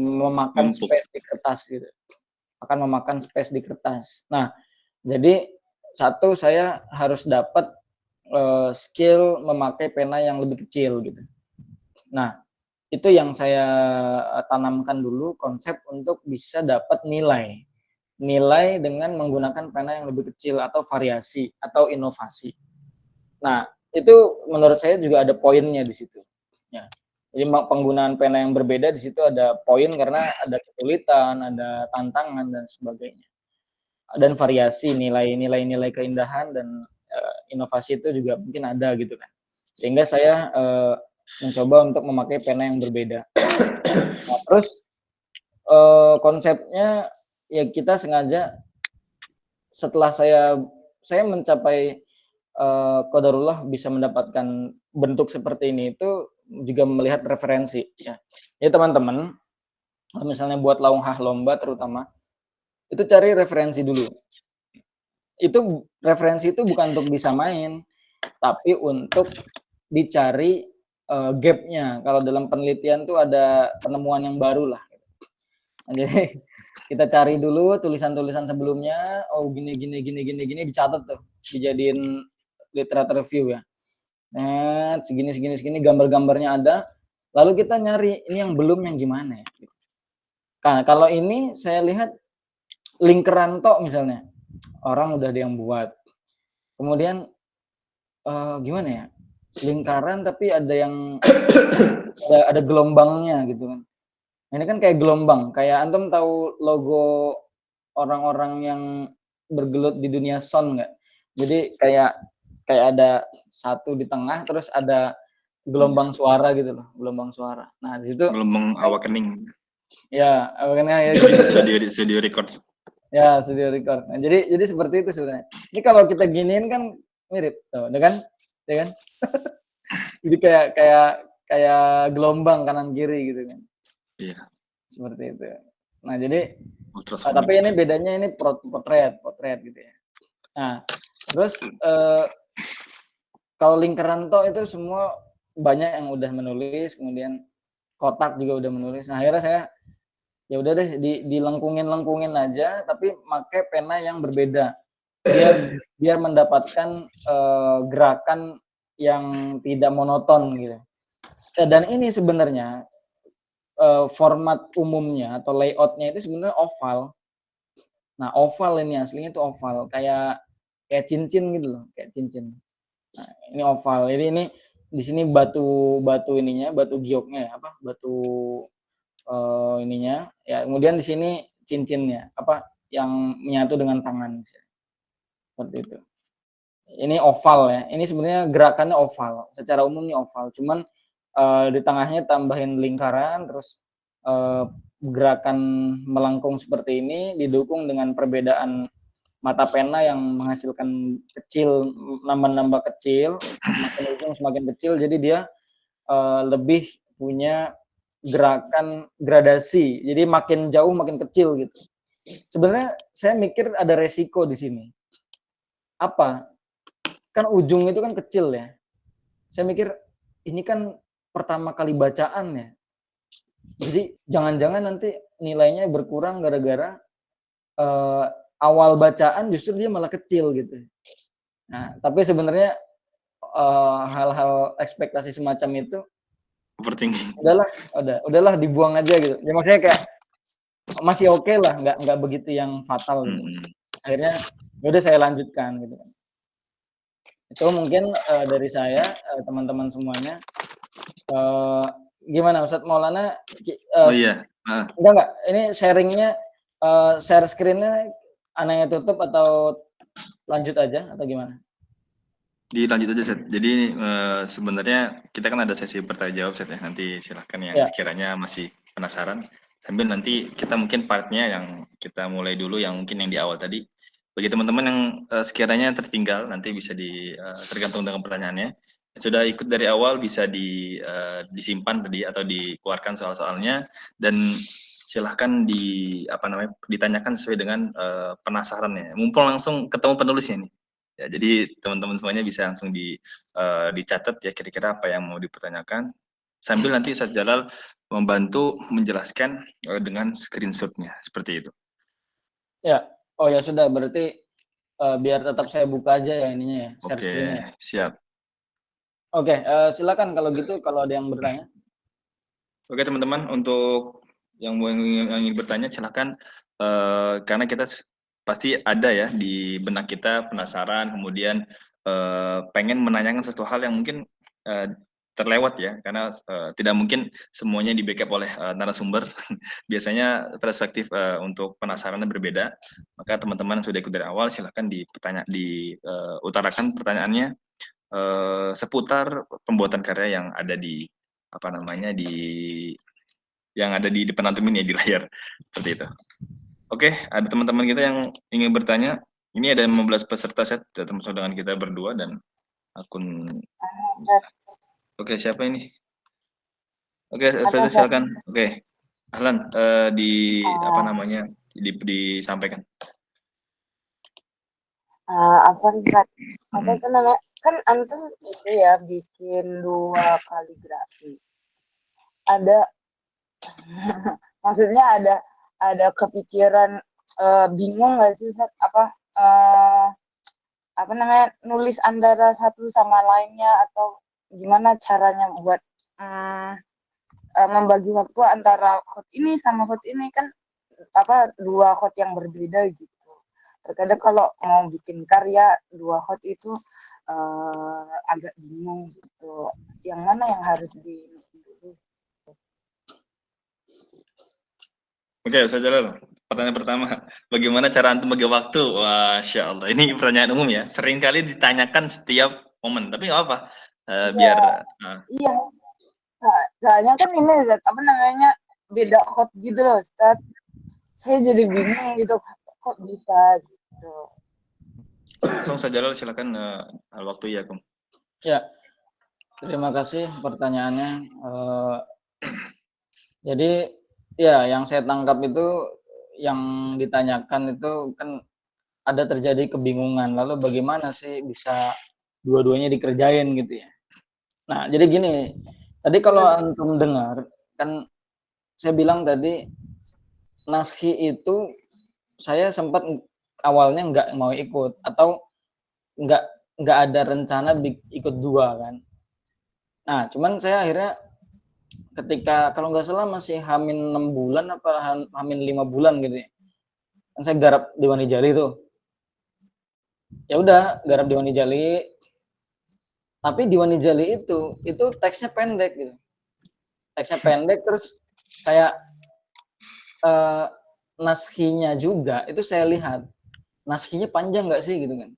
memakan Numpuk. space di kertas gitu. Akan memakan space di kertas. Nah, jadi satu saya harus dapat skill memakai pena yang lebih kecil gitu. Nah, itu yang saya tanamkan dulu konsep untuk bisa dapat nilai dengan menggunakan pena yang lebih kecil atau variasi atau inovasi. Nah, itu menurut saya juga ada poinnya di situ. Ya. Jadi penggunaan pena yang berbeda di situ ada poin karena ada kesulitan, ada tantangan dan sebagainya. Dan variasi nilai keindahan dan inovasi itu juga mungkin ada gitu kan. Sehingga saya mencoba untuk memakai pena yang berbeda. Nah, terus konsepnya ya kita sengaja setelah saya mencapai qadarullah bisa mendapatkan bentuk seperti ini itu juga melihat referensi ya. Ya teman-teman, kalau misalnya buat lauhah lomba terutama itu cari referensi dulu. Itu referensi itu bukan untuk disamain, tapi untuk dicari gap-nya. Kalau dalam penelitian tuh ada penemuan yang baru lah. Nah, jadi kita cari dulu tulisan-tulisan sebelumnya, oh gini dicatat tuh, dijadiin literatur review ya. Nah, segini gambar-gambarnya ada. Lalu kita nyari ini yang belum yang gimana ya. Nah, kalau ini saya lihat lingkaran tok misalnya, orang udah ada yang buat. Kemudian gimana ya? Lingkaran tapi ada yang ada gelombangnya gitu kan. Ini kan kayak gelombang, kayak antum tahu logo orang-orang yang bergelut di dunia sound nggak? Jadi kayak ada satu di tengah, terus ada gelombang suara gitu loh, gelombang suara. Nah di situ Gelombang awakening. ya, makanya ya gitu. Studio record. Ya studio record. Nah, jadi seperti itu sebenarnya. Ini kalau kita giniin kan mirip, tuh, kan? Ya kan? Jadi kayak gelombang kanan kiri gitu kan. Iya. Seperti itu. Nah, jadi Ultrasonic. tapi ini bedanya ini potret gitu ya. Nah, terus kalau lingkaran tok itu semua banyak yang udah menulis, kemudian kotak juga udah menulis. Nah, akhirnya saya ya udah deh dilengkungin aja tapi pakai pena yang berbeda. Biar mendapatkan gerakan yang tidak monoton gitu. Dan ini sebenarnya format umumnya atau layoutnya itu sebenarnya oval. Nah, oval ini aslinya itu oval, kayak cincin gitu loh, kayak cincin. Nah, ini oval. Jadi ini di sini batu ininya, batu gioknya ya, apa? Batu ininya. Ya, kemudian di sini cincinnya, apa? Yang menyatu dengan tangan. Seperti itu. Ini oval ya. Ini sebenarnya gerakannya oval. Secara umum ini oval. Cuman di tengahnya tambahin lingkaran, terus gerakan melengkung seperti ini didukung dengan perbedaan mata pena yang menghasilkan kecil, nambah kecil, makin ujung semakin kecil, jadi dia lebih punya gerakan gradasi, jadi makin jauh makin kecil gitu. Sebenarnya saya mikir ada resiko di sini. Apa? Kan ujung itu kan kecil ya. Saya mikir ini kan pertama kali bacaan ya. Jadi jangan-jangan nanti nilainya berkurang gara-gara awal bacaan justru dia malah kecil gitu. Nah, tapi sebenarnya hal-hal ekspektasi semacam itu Overthinking. udahlah dibuang aja gitu. Ya maksudnya kayak masih oke lah, nggak begitu yang fatal gitu. Akhirnya ya udah saya lanjutkan gitu kan. Itu mungkin dari saya teman-teman semuanya. Gimana Ustadz Maulana? Oh iya. Enggak. Ini sharingnya, share screen-nya anaknya tutup atau lanjut aja atau gimana? Dilanjut aja, Set. Jadi sebenarnya kita kan ada sesi bertanya jawab, Set, ya. Nanti silahkan yang Ya. sekiranya masih penasaran. Sambil nanti kita mungkin partnya yang kita mulai dulu yang mungkin yang di awal tadi. Bagi teman-teman yang sekiranya tertinggal nanti bisa tergantung dengan pertanyaannya. Yang sudah ikut dari awal bisa disimpan tadi atau dikeluarkan soal-soalnya dan silahkan ditanyakan sesuai dengan penasarannya. Mumpung langsung ketemu penulisnya nih. Ya, jadi teman-teman semuanya bisa langsung dicatat ya kira-kira apa yang mau dipertanyakan. Sambil nanti Ustadz Jalal membantu menjelaskan dengan screenshot-nya seperti itu. Ya. Oh ya sudah, berarti biar tetap saya buka aja ya ininya ya, share screen-nya. Oke, siap. Oke, silakan kalau gitu kalau ada yang bertanya. Oke teman-teman, untuk yang ingin bertanya silahkan karena kita pasti ada ya di benak kita penasaran, kemudian pengen menanyakan sesuatu hal yang mungkin terlewat ya, karena tidak mungkin semuanya di-backup oleh narasumber. Biasanya perspektif untuk penasarannya berbeda. Maka teman-teman yang sudah ikut dari awal silahkan diutarakan pertanyaannya seputar pembuatan karya yang ada di yang ada di depan antum ini ya, di layar seperti itu. Oke, ada teman-teman kita yang ingin bertanya. Ini ada 15 peserta set termasuk dengan kita berdua dan akun. Oke, siapa ini? Oke, saya silakan. Oke, Ahlan disampaikan. Apa itu namanya? Kan antum itu ya bikin 2 kaligrafi. Ada maksudnya ada kepikiran bingung nggak sih Ustaz, apa namanya, nulis antara satu sama lainnya atau gimana caranya buat membagi waktu antara hot ini sama hot ini, kan 2 hot yang berbeda gitu. Terkadang kalau mau bikin karya 2 hot itu agak bingung gitu. Yang mana yang harus dulu? Oke, Ustaz Jalal. Pertanyaan pertama, bagaimana cara antum bagi waktu? Masya Allah, ini pertanyaan umum ya. Sering kali ditanyakan setiap momen, tapi nggak apa. Biar. Iya. Soalnya kan ini apa namanya, beda hot gitu loh, Ustaz. Saya jadi bingung gitu, kok bisa gitu. Langsung saja Jalal, silakan waktu ya, Kum. Ya. Terima kasih pertanyaannya. Jadi ya yang saya tangkap itu yang ditanyakan itu kan ada terjadi kebingungan. Lalu bagaimana sih bisa dua-duanya dikerjain gitu ya. Nah, jadi gini, tadi kalau antum dengar kan saya bilang tadi naskhi itu saya sempat awalnya nggak mau ikut atau nggak ada rencana ikut 2 kan. Nah, cuman saya akhirnya ketika kalau nggak salah masih hamin 6 bulan apa hamin 5 bulan gitu ya. Kan saya garap di Wani Jali tuh. Ya udah, garap di Wani Jali. Tapi di Wani Jali itu teksnya pendek gitu. Teksnya pendek terus kayak naskhinya juga itu saya lihat naskhinya panjang nggak sih gitu kan.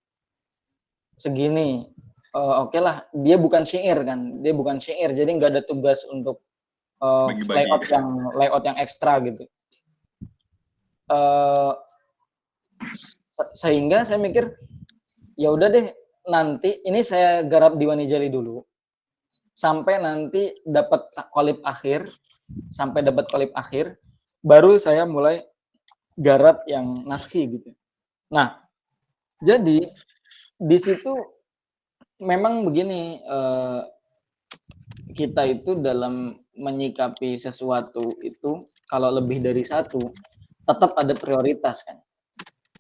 Segini. Oke lah, dia bukan syair kan. Dia bukan syair, jadi nggak ada tugas untuk layout yang ekstra gitu. Sehingga saya mikir ya udah deh, nanti ini saya garap di Wani Jali dulu sampai nanti dapat kolib akhir, baru saya mulai garap yang naskhi gitu. Nah, jadi di situ memang begini, kita itu dalam menyikapi sesuatu itu kalau lebih dari satu tetap ada prioritas kan.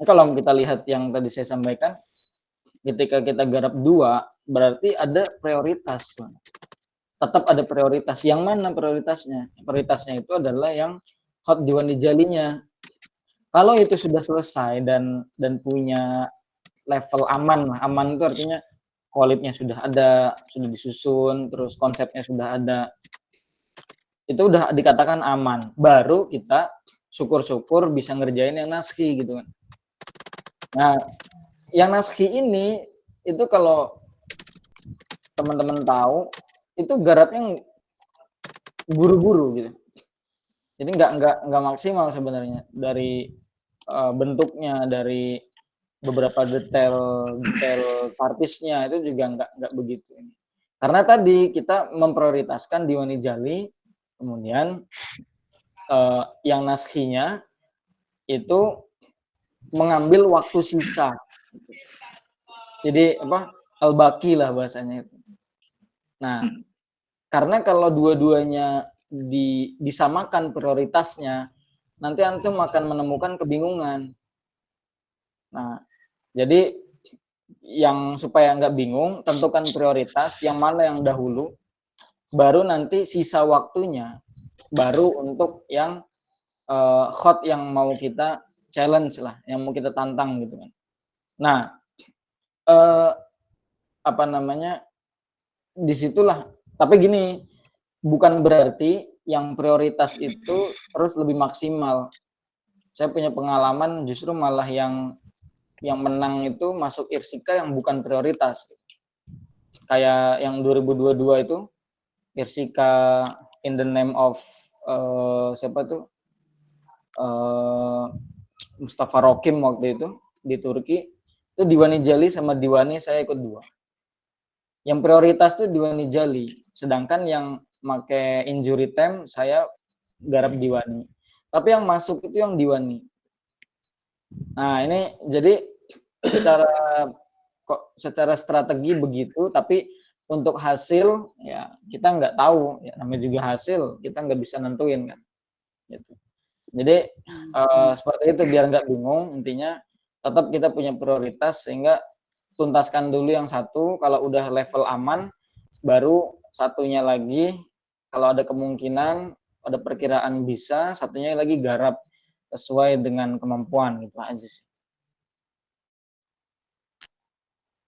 Kalau kita lihat yang tadi saya sampaikan, ketika kita garap 2 berarti ada prioritas. Tetap ada prioritas. Yang mana prioritasnya? Prioritasnya itu adalah yang hot di Wani Jalinya. Kalau itu sudah selesai dan punya level aman itu artinya kualitinya sudah ada, sudah disusun, terus konsepnya sudah ada, itu udah dikatakan aman. Baru kita syukur-syukur bisa ngerjain yang naskhi gitu kan. Nah, yang naskhi ini itu kalau teman-teman tahu itu garapnya buru-buru gitu. Jadi nggak maksimal sebenarnya dari bentuknya, dari beberapa detail partisnya itu juga nggak begitu. Karena tadi kita memprioritaskan diwani jali, kemudian yang naskhinya itu mengambil waktu sisa. Jadi apa? Al-baqi lah bahasanya itu. Nah, karena kalau dua-duanya disamakan prioritasnya, nanti antum akan menemukan kebingungan. Nah, jadi yang supaya nggak bingung, tentukan prioritas yang mana yang dahulu, baru nanti sisa waktunya baru untuk yang hot yang mau kita challenge lah, yang mau kita tantang gitu kan. Nah, apa namanya? Disitulah. Tapi gini, bukan berarti yang prioritas itu terus lebih maksimal. Saya punya pengalaman justru malah yang menang itu masuk Irsika yang bukan prioritas. Kayak yang 2022 itu Irsika in the name of siapa tuh? Mustafa Rokim waktu itu di Turki. Itu Diwani Jali sama Diwani saya ikut 2. Yang prioritas tuh Diwani Jali, sedangkan yang make injury time saya garap Diwani. Tapi yang masuk itu yang Diwani. Nah, ini jadi secara strategi begitu, tapi untuk hasil ya kita nggak tahu, ya namanya juga hasil, kita nggak bisa nentuin kan. Gitu. Jadi seperti itu biar nggak bingung, intinya tetap kita punya prioritas sehingga tuntaskan dulu yang satu, kalau udah level aman baru satunya lagi kalau ada kemungkinan, ada perkiraan bisa, satunya lagi garap sesuai dengan kemampuan gitu aja sih.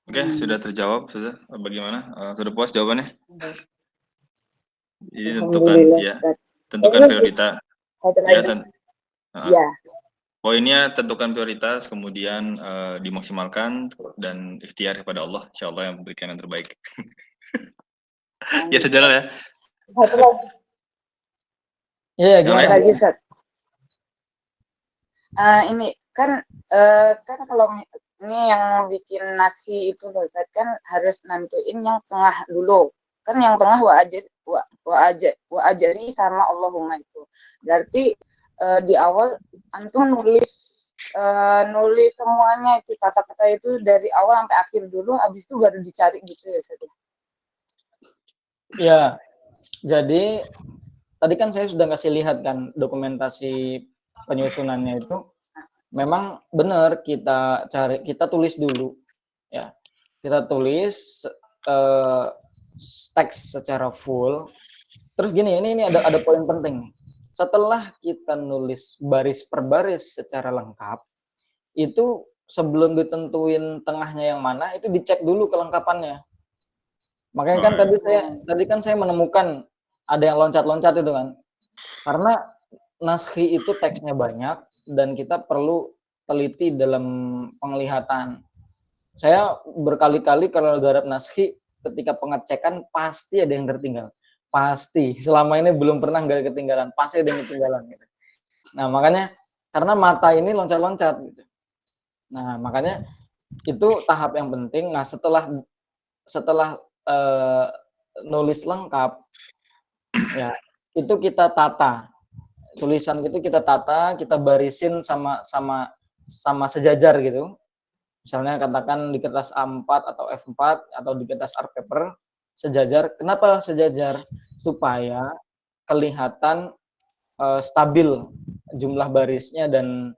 Oke, sudah terjawab, sudah. Bagaimana? Sudah puas jawabannya? Jadi tentukan prioritas. Ya, poinnya tentukan prioritas, kemudian dimaksimalkan dan ikhtiar kepada Allah, insya Allah yang memberikan yang terbaik. Ya sejalan ya. Satu lagi. Iya, gimana? Lagi Ustaz. Ini kan kalau ini yang bikin nasi itu Ustaz kan harus nentuin yang tengah dulu. Kan yang tengah wa ajari sama Allahumma itu. Berarti di awal antum nulis semuanya itu kata-kata itu dari awal sampai akhir dulu, habis itu baru dicari gitu ya Ustaz. Ya, jadi tadi kan saya sudah kasih lihat kan dokumentasi penyusunannya itu. Memang benar kita tulis dulu ya. Kita tulis teks secara full. Terus gini, ini ada poin penting. Setelah kita nulis baris per baris secara lengkap, itu sebelum ditentuin tengahnya yang mana, itu dicek dulu kelengkapannya. Makanya kan tadi kan saya menemukan ada yang loncat-loncat itu kan. Karena naskhi itu teksnya banyak dan kita perlu teliti dalam penglihatan. Saya berkali-kali kalau garap naskhi ketika pengecekan pasti ada yang tertinggal. Pasti. Selama ini belum pernah nggak ketinggalan. Pasti ada yang ketinggalan gitu. Nah, makanya karena mata ini loncat-loncat gitu. Nah, makanya itu tahap yang penting. Nah, setelah nulis lengkap ya, itu kita tata. Tulisan itu kita tata, kita barisin sama sejajar gitu. Misalnya katakan di kertas A4 atau F4 atau di kertas art paper sejajar. Kenapa sejajar? Supaya kelihatan stabil jumlah barisnya dan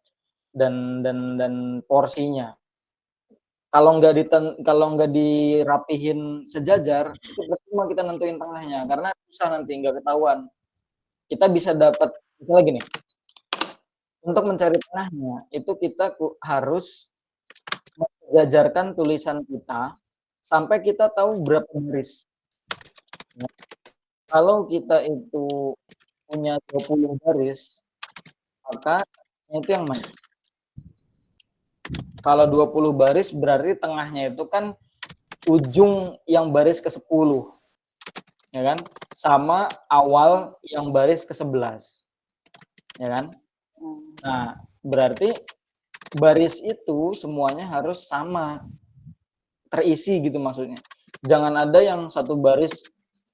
porsinya. Kalau nggak dirapihin sejajar, itu percuma kita nentuin tengahnya karena susah nanti nggak ketahuan. Kita bisa dapat misalnya gini. Untuk mencari tengahnya itu kita harus menjajarkan tulisan kita sampai kita tahu berapa baris. Nah, kalau kita itu punya 20 baris, maka itu yang mana? Kalau 20 baris berarti tengahnya itu kan ujung yang baris ke-10, ya kan? Sama awal yang baris ke-11, ya kan? Nah, berarti baris itu semuanya harus sama, terisi gitu maksudnya. Jangan ada yang satu baris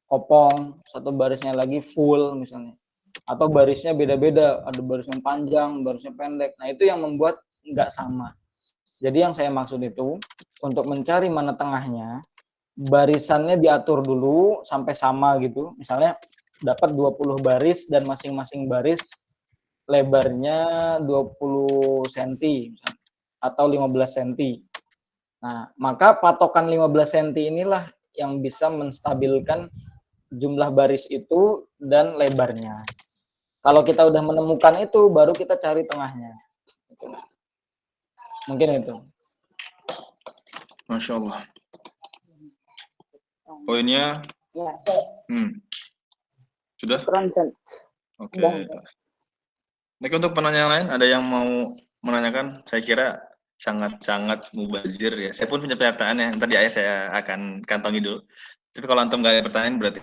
kopong, satu barisnya lagi full misalnya. Atau barisnya beda-beda, ada baris yang panjang, barisnya pendek. Nah, itu yang membuat nggak sama. Jadi yang saya maksud itu, untuk mencari mana tengahnya, barisannya diatur dulu sampai sama gitu. Misalnya dapat 20 baris dan masing-masing baris lebarnya 20 cm misalnya, atau 15 cm. Nah, maka patokan 15 cm inilah yang bisa menstabilkan jumlah baris itu dan lebarnya. Kalau kita udah menemukan itu, baru kita cari tengahnya. Mungkin itu. Masya Allah. Poinnya, Ya, sudah? Ustaz. Oke. Baik, untuk penanya yang lain, ada yang mau menanyakan? Saya kira sangat-sangat mubazir ya. Saya pun punya pernyataan ya. Ntar di akhir saya akan kantongi dulu. Tapi kalau antum gak ada pertanyaan, berarti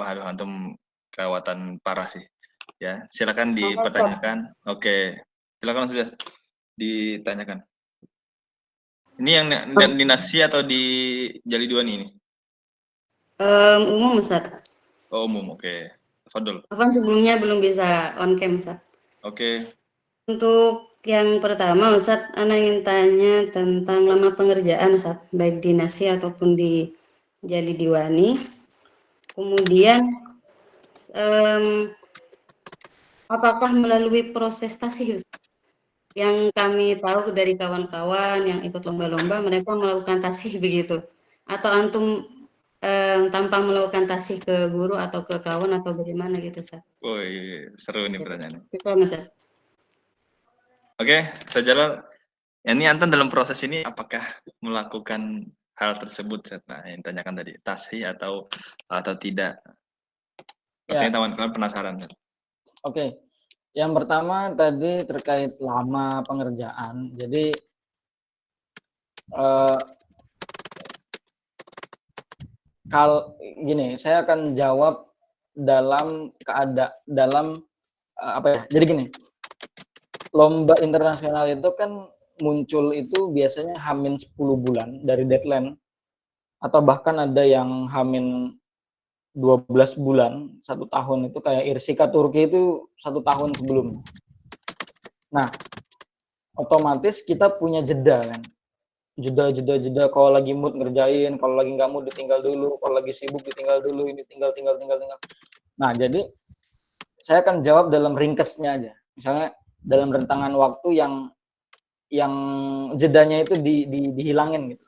antum kelewatan parah sih. Ya, silakan dipertanyakan. Oke, silakan saja ditanyakan. Ini yang di Nasi atau di Jali Dua ini? Umum Ustaz. Oh, umum, oke. Fadol. Afwan sebelumnya belum bisa on cam Ustaz. Oke. Untuk yang pertama Ustaz, Ana ingin tanya tentang lama pengerjaan Ustaz, baik di Nasi ataupun di Jali Diwani. Kemudian apakah melalui proses tasih Ustaz? Yang kami tahu dari kawan-kawan yang ikut lomba-lomba, mereka melakukan tasih begitu. Atau antum tanpa melakukan tasih ke guru atau ke kawan atau bagaimana gitu Ustaz? Woi, seru nih pertanyaannya. Itu Ustaz. Oke, saya jalan. Ini Anton dalam proses ini apakah melakukan hal tersebut? Nah, yang ditanyakan tadi, tasih atau tidak? Artinya kawan-kawan penasaran. Oke. Yang pertama tadi terkait lama pengerjaan. Jadi kalau gini, saya akan jawab dalam apa ya? Jadi gini, lomba internasional itu kan muncul itu biasanya hamin 10 bulan dari deadline, atau bahkan ada yang hamin 12 bulan, 1 tahun. Itu kayak Irsika Turki itu 1 tahun sebelum. Nah, otomatis kita punya jeda kan. Jeda kalau lagi mood ngerjain, kalau lagi nggak mood ditinggal dulu, kalau lagi sibuk ditinggal dulu, ini tinggal. Nah, jadi saya akan jawab dalam ringkesnya aja. Misalnya dalam rentangan waktu yang jedanya itu dihilangin gitu.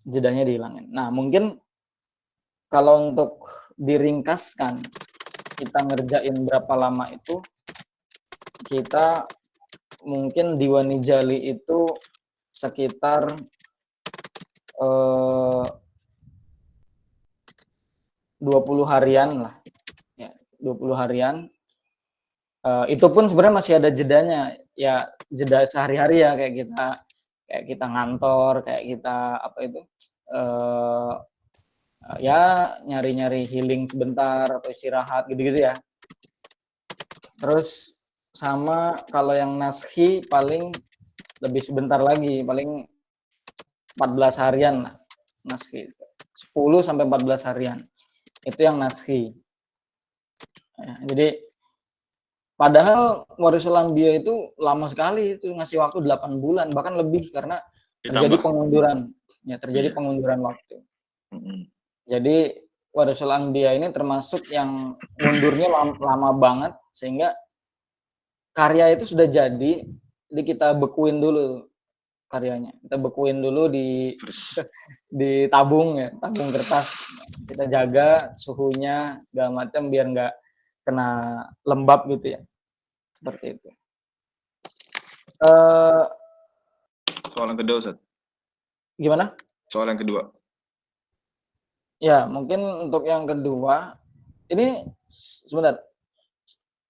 Jedanya dihilangin. Nah, mungkin kalau untuk diringkaskan kita ngerjain berapa lama itu, kita mungkin di Wani Jali itu sekitar 20 harian lah, ya 20 harian. Itu pun sebenarnya masih ada jedanya, ya jeda sehari-hari ya, kayak kita ngantor, kayak kita apa itu, ya nyari-nyari healing sebentar atau istirahat gitu-gitu ya. Terus sama kalau yang naskhi paling lebih sebentar lagi, paling 14 harian lah naskhi. 10 sampai 14 harian. Itu yang naskhi. Ya, jadi padahal Warisul Anbiya itu lama sekali, itu ngasih waktu 8 bulan, bahkan lebih karena terjadi pengunduran. Ya, terjadi pengunduran waktu. Jadi Warisul Anbiya ini termasuk yang mundurnya lama banget, sehingga karya itu sudah jadi kita bekuin dulu karyanya. Kita bekuin dulu di tabung ya, tabung kertas. Kita jaga suhunya segala macam biar nggak kena lembab gitu ya. Seperti itu. Soalan kedua, Ustaz. Gimana? Soal yang kedua. Ya, mungkin untuk yang kedua, ini sebentar,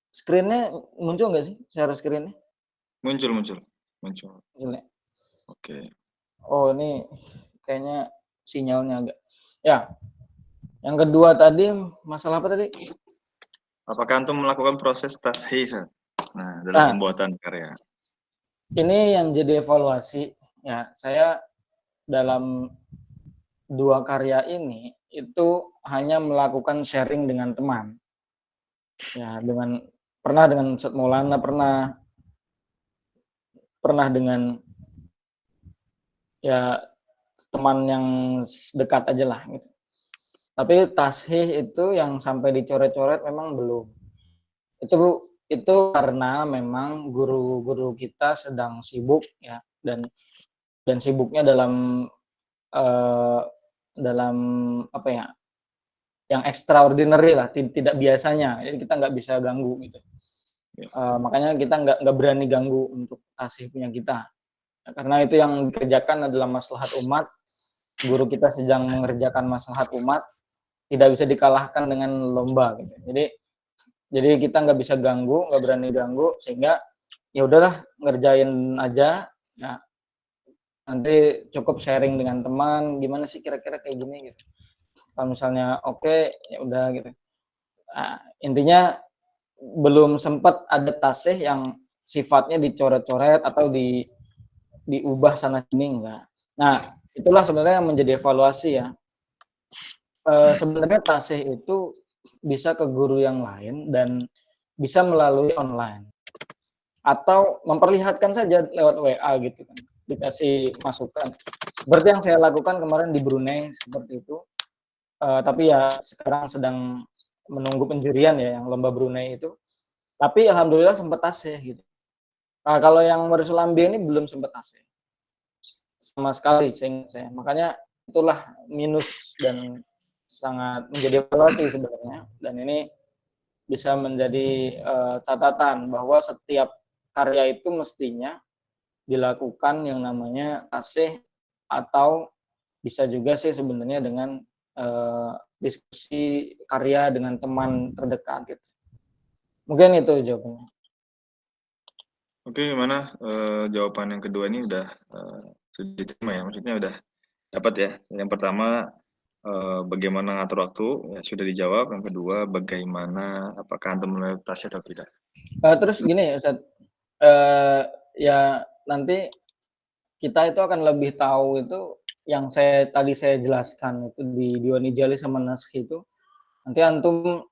screen-nya muncul nggak sih? Share screen-nya? Muncul. Munculnya. Oke. Oh, ini kayaknya sinyalnya agak. Ya, yang kedua tadi masalah apa tadi? Apakah antum melakukan proses tashih? Nah, dalam pembuatan karya. Ini yang jadi evaluasi. Ya, saya dalam 2 karya ini itu hanya melakukan sharing dengan teman. Ya, pernah dengan Ustadz Maulana, pernah dengan ya teman yang dekat aja lah gitu. Tapi tashih itu yang sampai dicoret-coret memang belum. Itu karena memang guru-guru kita sedang sibuk ya, dan sibuknya dalam apa ya, yang extraordinary lah, tidak biasanya. Jadi kita nggak bisa ganggu gitu. Makanya kita nggak berani ganggu untuk tashih punya kita. Karena itu yang dikerjakan adalah maslahat umat. Guru kita sedang mengerjakan maslahat umat, tidak bisa dikalahkan dengan lomba gitu. Jadi kita nggak bisa ganggu, nggak berani ganggu, sehingga ya udahlah ngerjain aja. Ya, nanti cukup sharing dengan teman, gimana sih kira-kira kayak gini gitu. Kalau misalnya oke, ya udah gitu. Nah, intinya belum sempat ada tashih yang sifatnya dicoret-coret atau diubah sana sini, enggak. Nah, itulah sebenarnya yang menjadi evaluasi ya. Sebenarnya tashih itu bisa ke guru yang lain dan bisa melalui online. Atau memperlihatkan saja lewat WA gitu kan, dikasih masukan. Seperti yang saya lakukan kemarin di Brunei seperti itu. Tapi ya sekarang sedang menunggu penjurian ya yang lomba Brunei itu. Tapi alhamdulillah sempat tashih gitu. Nah, kalau yang Warisul Anbiya ini belum sempat tashih sama sekali saya. Makanya itulah minus dan sangat menjadi evaluasi sebenarnya. Dan ini bisa menjadi catatan bahwa setiap karya itu mestinya dilakukan yang namanya tashih, atau bisa juga sih sebenarnya dengan diskusi karya dengan teman terdekat gitu. Mungkin itu jawabannya. Oke, gimana jawaban yang kedua ini udah sudah diterima ya? Maksudnya udah dapat ya. Yang pertama bagaimana ngatur waktu ya sudah dijawab. Yang kedua bagaimana apakah antum melalui tashih atau tidak? Terus gini Ustaz, ya nanti kita itu akan lebih tahu itu yang saya jelaskan itu di Diwani Jali sama Naskhi itu, nanti antum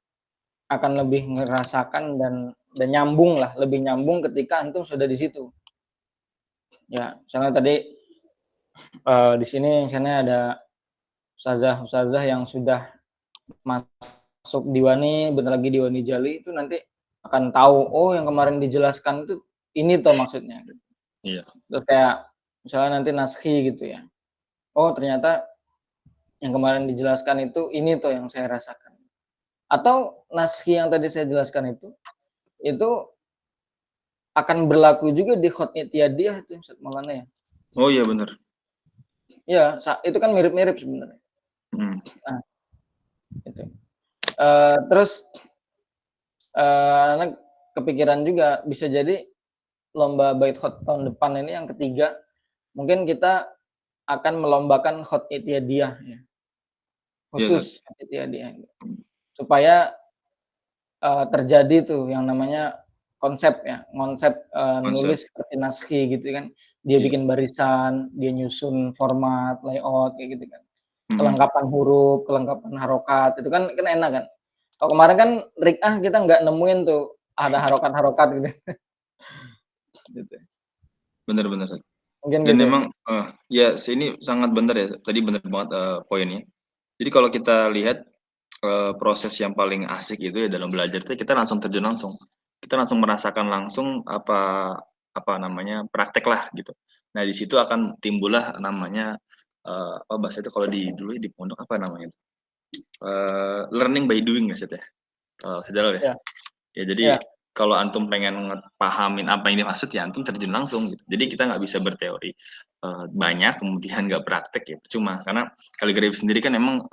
akan lebih ngerasakan dan nyambung lah, lebih nyambung ketika antum sudah di situ. Ya, misalnya tadi di sini misalnya ada ustazah yang sudah masuk Diwani, bentar lagi Diwani Jali, itu nanti akan tahu, oh yang kemarin dijelaskan itu ini toh maksudnya. Iya. Terus kayak misalnya nanti Naskhi gitu ya. Oh ternyata yang kemarin dijelaskan itu toh yang saya rasakan. Atau Naskhi yang tadi saya jelaskan itu akan berlaku juga di Khot I'tiadiyah itu Ustaz Maulana ya. Oh iya benar. Iya, itu kan mirip-mirip sebenarnya. Nah, itu. Terus anak kepikiran juga bisa jadi lomba Bait Khot tahun depan ini yang ketiga, mungkin kita akan melombakan Khot I'tiadiyah ya. Khusus Khot I'tiadiyah. Supaya terjadi tuh yang namanya konsep nulis seperti Naskhi gitu kan. Dia bikin barisan, dia nyusun format, layout kayak gitu kan. Kelengkapan huruf, kelengkapan harokat, itu kan enak kan. Kalau kemarin kan Rik'ah kita nggak nemuin tuh ada harokat-harokat gitu. Gitu. Benar. Mungkin Dan gitu. memang ya ini sangat benar ya. Tadi benar banget poinnya. Jadi kalau kita lihat proses yang paling asik itu ya dalam belajar itu kita langsung terjun langsung. Kita langsung merasakan langsung apa namanya praktek lah gitu. Nah di situ akan timbullah namanya apa bahasa itu kalau dulu di pondok apa namanya? Learning by doing ya Kalau sejarah ya. Ya jadi kalau antum pengen pahamin apa yang dimaksud ya antum terjun langsung gitu. Jadi kita nggak bisa berteori banyak kemudian nggak praktek ya percuma karena kaligrafi sendiri kan emang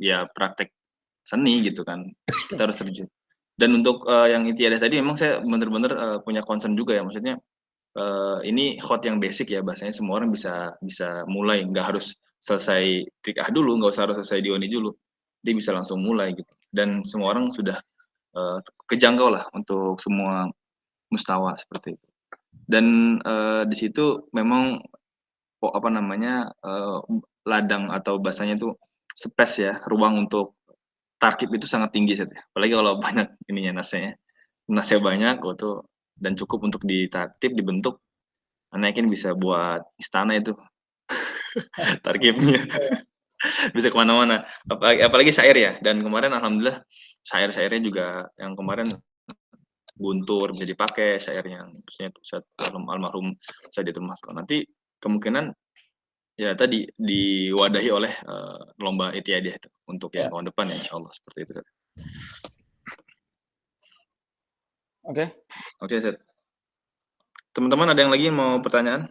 ya praktek seni gitu kan. Kita harus terjun. Dan untuk yang itiadah tadi memang saya bener-bener punya concern juga ya maksudnya ini hot yang basic ya bahasanya semua orang bisa bisa mulai nggak harus selesai trik dulu nggak usah harus selesai dioni dulu dia bisa langsung mulai gitu dan semua orang sudah kejangkau lah untuk semua mustawa seperti itu. Dan di situ memang apa namanya ladang atau bahasanya itu space ya ruang untuk tarkib itu sangat tinggi ya. Apalagi kalau banyak ininya nasnya banyak tuh dan cukup untuk ditartib dibentuk naikin bisa buat istana itu tarkibnya bisa kemana-mana apalagi syair ya dan kemarin alhamdulillah syair-syairnya juga yang kemarin Guntur bisa dipakai syairnya maksudnya Ustaz almarhum Sadiatul Mas'ud nanti kemungkinan ya tadi diwadahi oleh lomba itiadiah itu untuk yang tahun depan ya insyaallah seperti itu. Oke, Ustaz. Teman-teman ada yang lagi mau pertanyaan?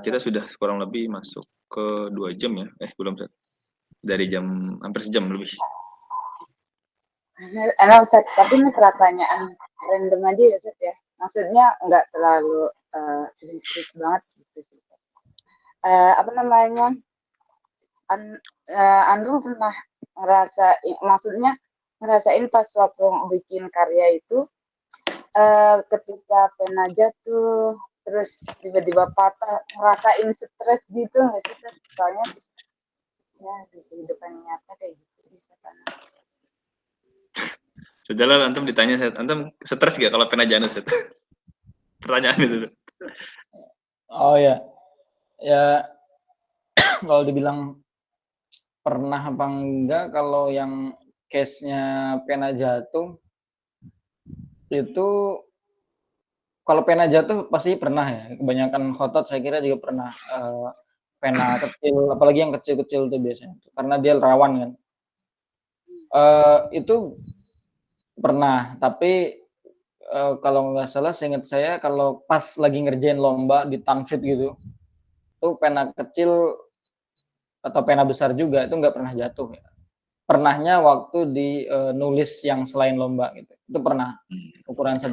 Kita sudah kurang lebih masuk ke 2 jam ya. Belum Ustaz. Dari jam hampir sejam lebih. Enak Ustaz, tapi ini pertanyaan random aja ya Ustaz ya. Maksudnya nggak terlalu serius banget gitu. Apa namanya? Andrew pernah ngerasain pas waktu bikin karya itu ketika pena jatuh terus tiba-tiba patah ngerasain stres gitu nggak sih Ustaz? Soalnya ya di kehidupan nyata kayak gitu sih sekarang. Sejalan antum ditanya, antum stres gak kalau pena janus? Pertanyaan itu. Oh ya, ya kalau dibilang pernah apa enggak, kalau yang case-nya pena jatuh itu kalau pena jatuh pasti pernah ya. Kebanyakan khotot saya kira juga pernah pena kecil, apalagi yang kecil-kecil itu biasanya, karena dia rawan kan. Itu pernah, tapi kalau nggak salah seingat saya kalau pas lagi ngerjain lomba di tanfid gitu, tuh pena kecil atau pena besar juga itu nggak pernah jatuh ya. Pernahnya waktu di nulis yang selain lomba gitu, itu pernah. Ukuran 1,5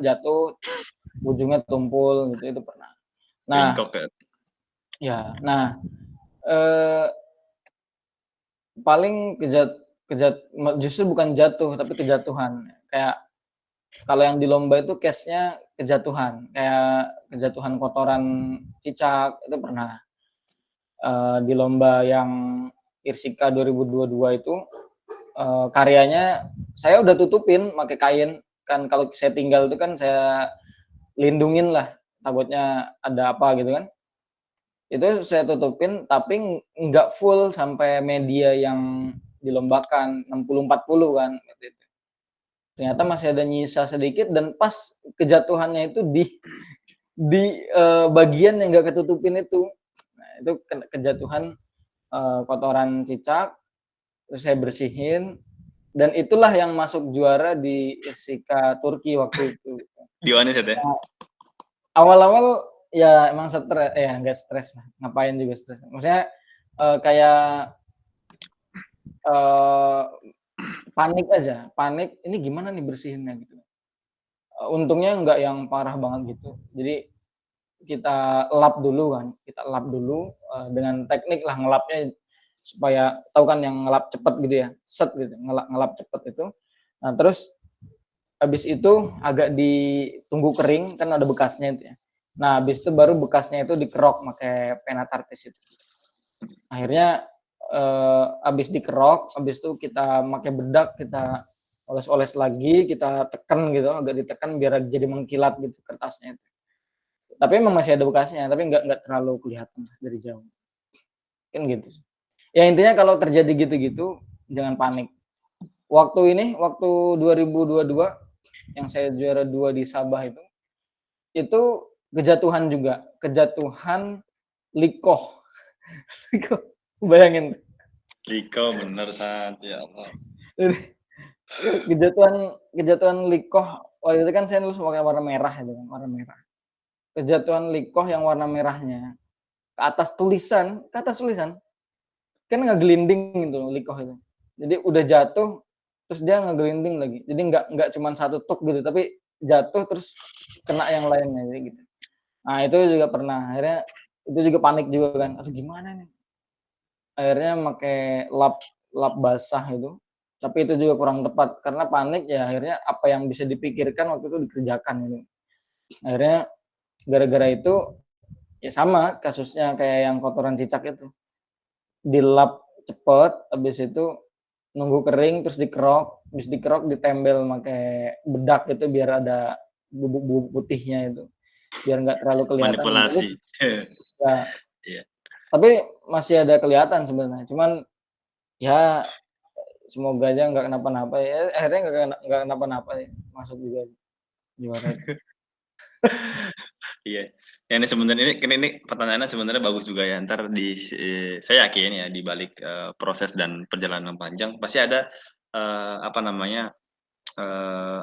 jatuh, ujungnya tumpul gitu, itu pernah. Nah, ya, nah paling justru bukan jatuh tapi kejatuhan. Kayak kalau yang di lomba itu case-nya kejatuhan, kayak kejatuhan kotoran cicak itu pernah. Di lomba yang Irsika 2022 itu karyanya saya udah tutupin pakai kain kan, kalau saya tinggal itu kan saya lindungin lah takutnya ada apa gitu kan, itu saya tutupin tapi nggak full sampai media yang dilombakan 60-40 kan gitu. Ternyata masih ada nyisa sedikit dan pas kejatuhannya itu di bagian yang nggak ketutupin itu. Nah, itu kejatuhan kotoran cicak, terus saya bersihin dan itulah yang masuk juara di Irsika Turki waktu itu. Di mana ya? Awal-awal ya emang stres, nggak stres lah, ngapain juga stres. Maksudnya kayak panik aja, panik ini gimana nih bersihinnya gitu. Untungnya nggak yang parah banget gitu. Jadi kita lap dulu dengan teknik lah ngelapnya supaya tahu kan yang ngelap cepet gitu ya, set gitu, ngelap cepet itu. Nah terus habis itu agak ditunggu kering kan ada bekasnya itu ya. Nah habis itu baru bekasnya itu dikerok pakai pena tartis itu. Akhirnya habis dikerok, habis itu kita pakai bedak, kita oles-oles lagi, kita tekan gitu, agak ditekan biar jadi mengkilat gitu kertasnya itu. Tapi emang masih ada bekasnya, tapi nggak terlalu kelihatan dari jauh. Kan gitu. Ya intinya kalau terjadi gitu-gitu jangan panik. Waktu 2022 yang saya juara 2 di Sabah itu kejatuhan juga, kejatuhan likoh. Bayangin. Likoh bener saat ya Allah. Kejatuhan Likoh waktu itu kan saya nulis pakai warna merah itu kan, warna merah. Kejatuhan Likoh yang warna merahnya ke atas tulisan kan ngegelinding gitu Likoh itu. Jadi udah jatuh terus dia ngegelinding lagi. Jadi nggak cuma satu tuk gitu, tapi jatuh terus kena yang lainnya jadi gitu. Nah, itu juga pernah. Akhirnya itu juga panik juga kan. Aduh gimana nih? Akhirnya pakai lap basah itu. Tapi itu juga kurang tepat karena panik ya akhirnya apa yang bisa dipikirkan waktu itu dikerjakan gitu. Akhirnya gara-gara itu ya sama kasusnya kayak yang kotoran cicak itu. Dilap cepet, habis itu nunggu kering terus dikerok, habis dikerok ditempel pakai bedak itu biar ada bubuk-bubuk putihnya itu. Biar nggak terlalu kelihatan. Manipulasi. Ya, Iya. tapi masih ada kelihatan sebenarnya. Cuman ya semoga aja nggak kenapa-napa ya. Akhirnya nggak kenapa-napa ya. Masuk juga juara itu. Iya. Ya, ini sebenarnya ini pertanyaannya sebenarnya bagus juga ya. Ntar saya yakin ya di balik proses dan perjalanan panjang pasti ada apa namanya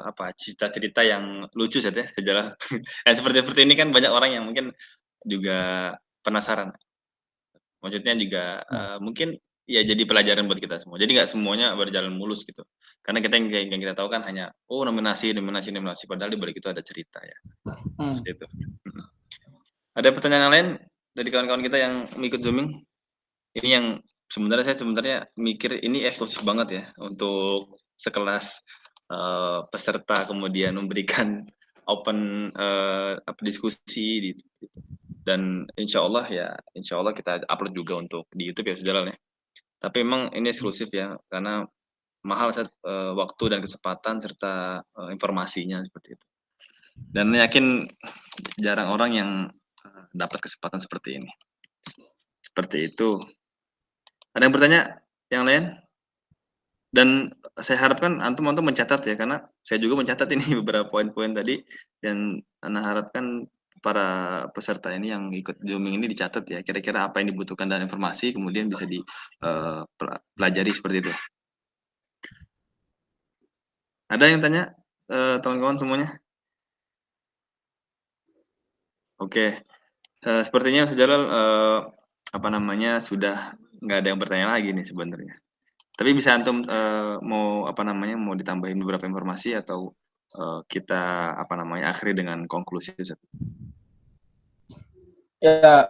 apa cerita-cerita yang lucu saja sejarah. Seperti ini kan banyak orang yang mungkin juga penasaran. Maksudnya juga mungkin ya jadi pelajaran buat kita semua. Jadi nggak semuanya berjalan mulus gitu. Karena yang kita tahu kan hanya nominasi padahal di balik itu ada cerita ya. Seperti itu. Ada pertanyaan lain dari kawan-kawan kita yang ikut Zooming? Ini yang sebenarnya saya mikir ini eksklusif banget ya untuk sekelas peserta kemudian memberikan open diskusi dan insya Allah kita upload juga untuk di YouTube ya Saudara ya. Tapi memang ini eksklusif ya karena mahal waktu dan kesempatan serta informasinya seperti itu. Dan yakin jarang orang yang dapat kesempatan seperti ini. Seperti itu. Ada yang bertanya? Yang lain? Dan saya harapkan antum mencatat ya, karena saya juga mencatat ini beberapa poin-poin tadi, dan Ana harapkan para peserta ini yang ikut Zooming ini dicatat ya, kira-kira apa yang dibutuhkan dan informasi, kemudian bisa dipelajari seperti itu. Ada yang tanya, teman-teman semuanya? Oke. Sepertinya saudara sudah nggak ada yang bertanya lagi nih sebenarnya. Tapi bisa antum mau ditambahin beberapa informasi atau kita akhiri dengan konklusi. Ya,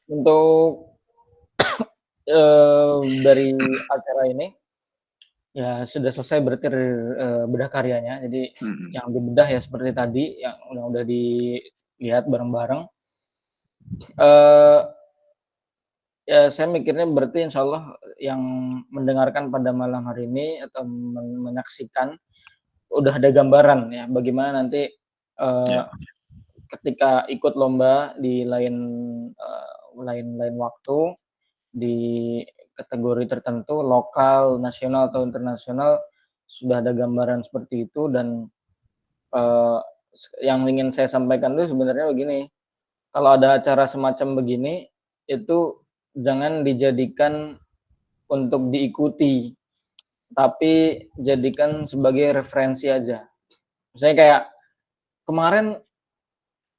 untuk dari acara ini ya sudah selesai berarti bedah karyanya. Jadi yang dibedah ya seperti tadi yang udah dilihat bareng-bareng. Ya saya mikirnya berarti insya Allah yang mendengarkan pada malam hari ini atau menyaksikan udah ada gambaran ya bagaimana nanti ketika ikut lomba di lain waktu di kategori tertentu lokal, nasional atau internasional sudah ada gambaran seperti itu. Dan yang ingin saya sampaikan itu sebenarnya begini, kalau ada acara semacam begini itu jangan dijadikan untuk diikuti, tapi jadikan sebagai referensi aja. Misalnya kayak kemarin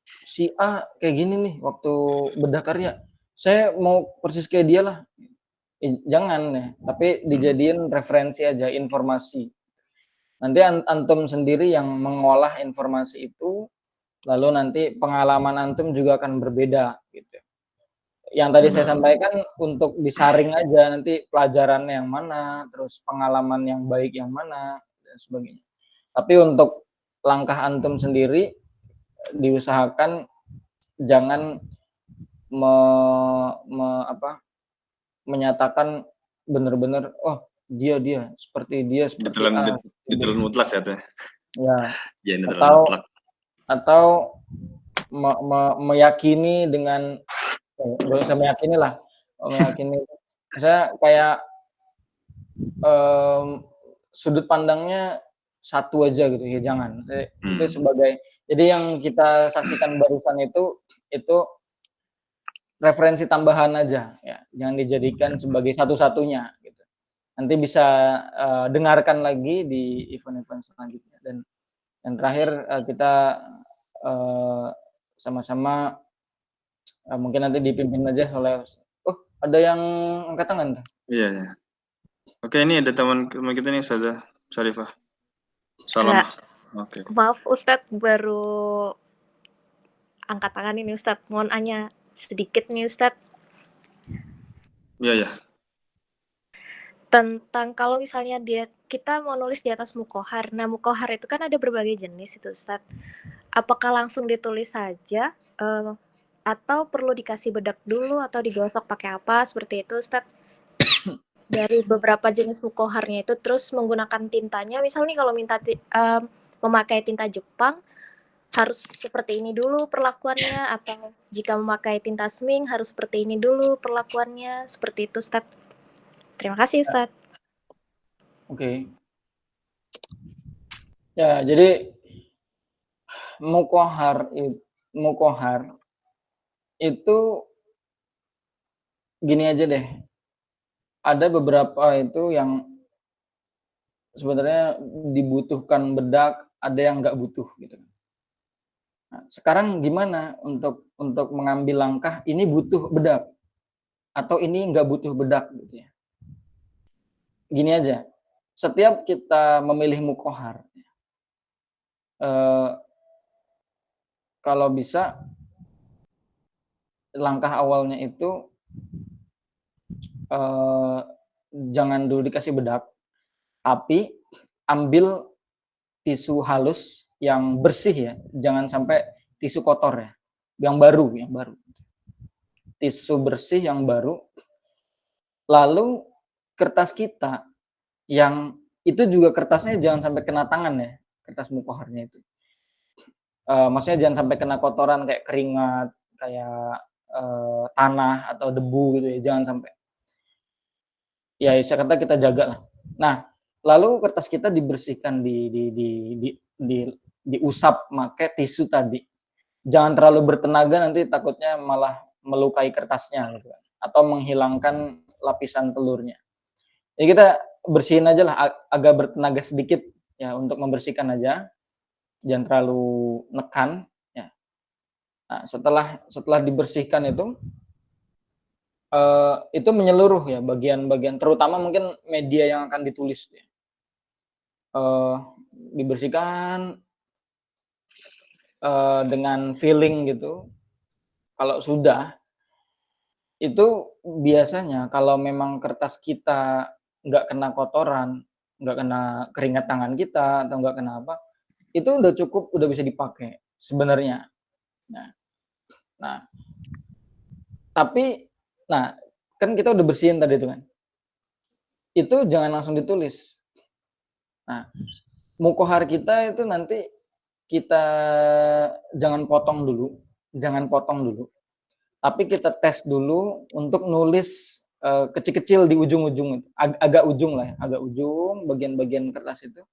si A kayak gini nih waktu bedah karya, saya mau persis kayak dia lah. Jangan ya, tapi dijadiin referensi aja, informasi. Nanti antum sendiri yang mengolah informasi itu, lalu nanti pengalaman antum juga akan berbeda gitu. Yang tadi saya sampaikan untuk disaring aja nanti pelajarannya yang mana, terus pengalaman yang baik yang mana dan sebagainya. Tapi untuk langkah antum sendiri diusahakan jangan menyatakan benar-benar dia seperti ditelan mutlak ya teh. Ya. Atau meyakini dengan nggak usah meyakini lah, meyakini saya kayak sudut pandangnya satu aja gitu ya, jangan. Itu sebagai, jadi yang kita saksikan barusan itu referensi tambahan aja ya, jangan dijadikan sebagai satu-satunya gitu. nanti bisa dengarkan lagi di event-event selanjutnya. Dan terakhir kita sama-sama mungkin nanti dipimpin aja oleh ada yang angkat tangan tuh. Iya, ya. Oke, ini ada teman kita nih, Ustazah Syarifah. Salam. Oke. Maaf Ustadz, baru angkat tangan ini Ustadz. Mohon nanya sedikit nih Ustadz. Iya, ya. Tentang kalau misalnya kita mau nulis di atas mukohar. Nah, mukohar itu kan ada berbagai jenis itu Ustadz. Apakah langsung ditulis saja atau perlu dikasih bedak dulu atau digosok pakai apa seperti itu Ustadz? Dari beberapa jenis mukoharnya itu, terus menggunakan tintanya, misalnya kalau minta memakai tinta Jepang harus seperti ini dulu perlakuannya, atau jika memakai tinta Smink harus seperti ini dulu perlakuannya, seperti itu Ustadz. Terima kasih Ustadz. Oke. Ya, jadi mukohar itu gini aja deh. Ada beberapa itu yang sebenarnya dibutuhkan bedak, ada yang nggak butuh gitu. Nah, sekarang gimana untuk mengambil langkah ini butuh bedak atau ini nggak butuh bedak gitu ya. Gini aja, setiap kita memilih mukohar, kalau bisa langkah awalnya itu jangan dulu dikasih bedak, tapi ambil tisu halus yang bersih ya, jangan sampai tisu kotor ya, yang baru. Tisu bersih yang baru. Lalu kertas kita yang itu juga kertasnya jangan sampai kena tangan ya, kertas mukoharnya itu. Maksudnya jangan sampai kena kotoran kayak keringat, kayak tanah atau debu gitu ya, jangan sampai. Ya, saya kata kita jaga lah. Nah, lalu kertas kita dibersihkan, diusap pakai tisu tadi. Jangan terlalu bertenaga, nanti takutnya malah melukai kertasnya gitu, atau menghilangkan lapisan telurnya. Jadi kita bersihin aja lah, agak bertenaga sedikit ya untuk membersihkan aja, jangan terlalu nekan ya. Nah, setelah dibersihkan itu menyeluruh ya, bagian-bagian terutama mungkin media yang akan ditulis ya. Dibersihkan dengan feeling gitu. Kalau sudah, itu biasanya kalau memang kertas kita nggak kena kotoran, nggak kena keringat tangan kita atau nggak kena apa, itu udah cukup, udah bisa dipakai sebenarnya. Nah, tapi kan kita udah bersihin tadi itu kan. Itu jangan langsung ditulis. Nah, mukohar kita itu nanti kita jangan potong dulu. Tapi kita tes dulu untuk nulis kecil-kecil di ujung-ujung, agak ujung lah ya, agak ujung bagian-bagian kertas itu.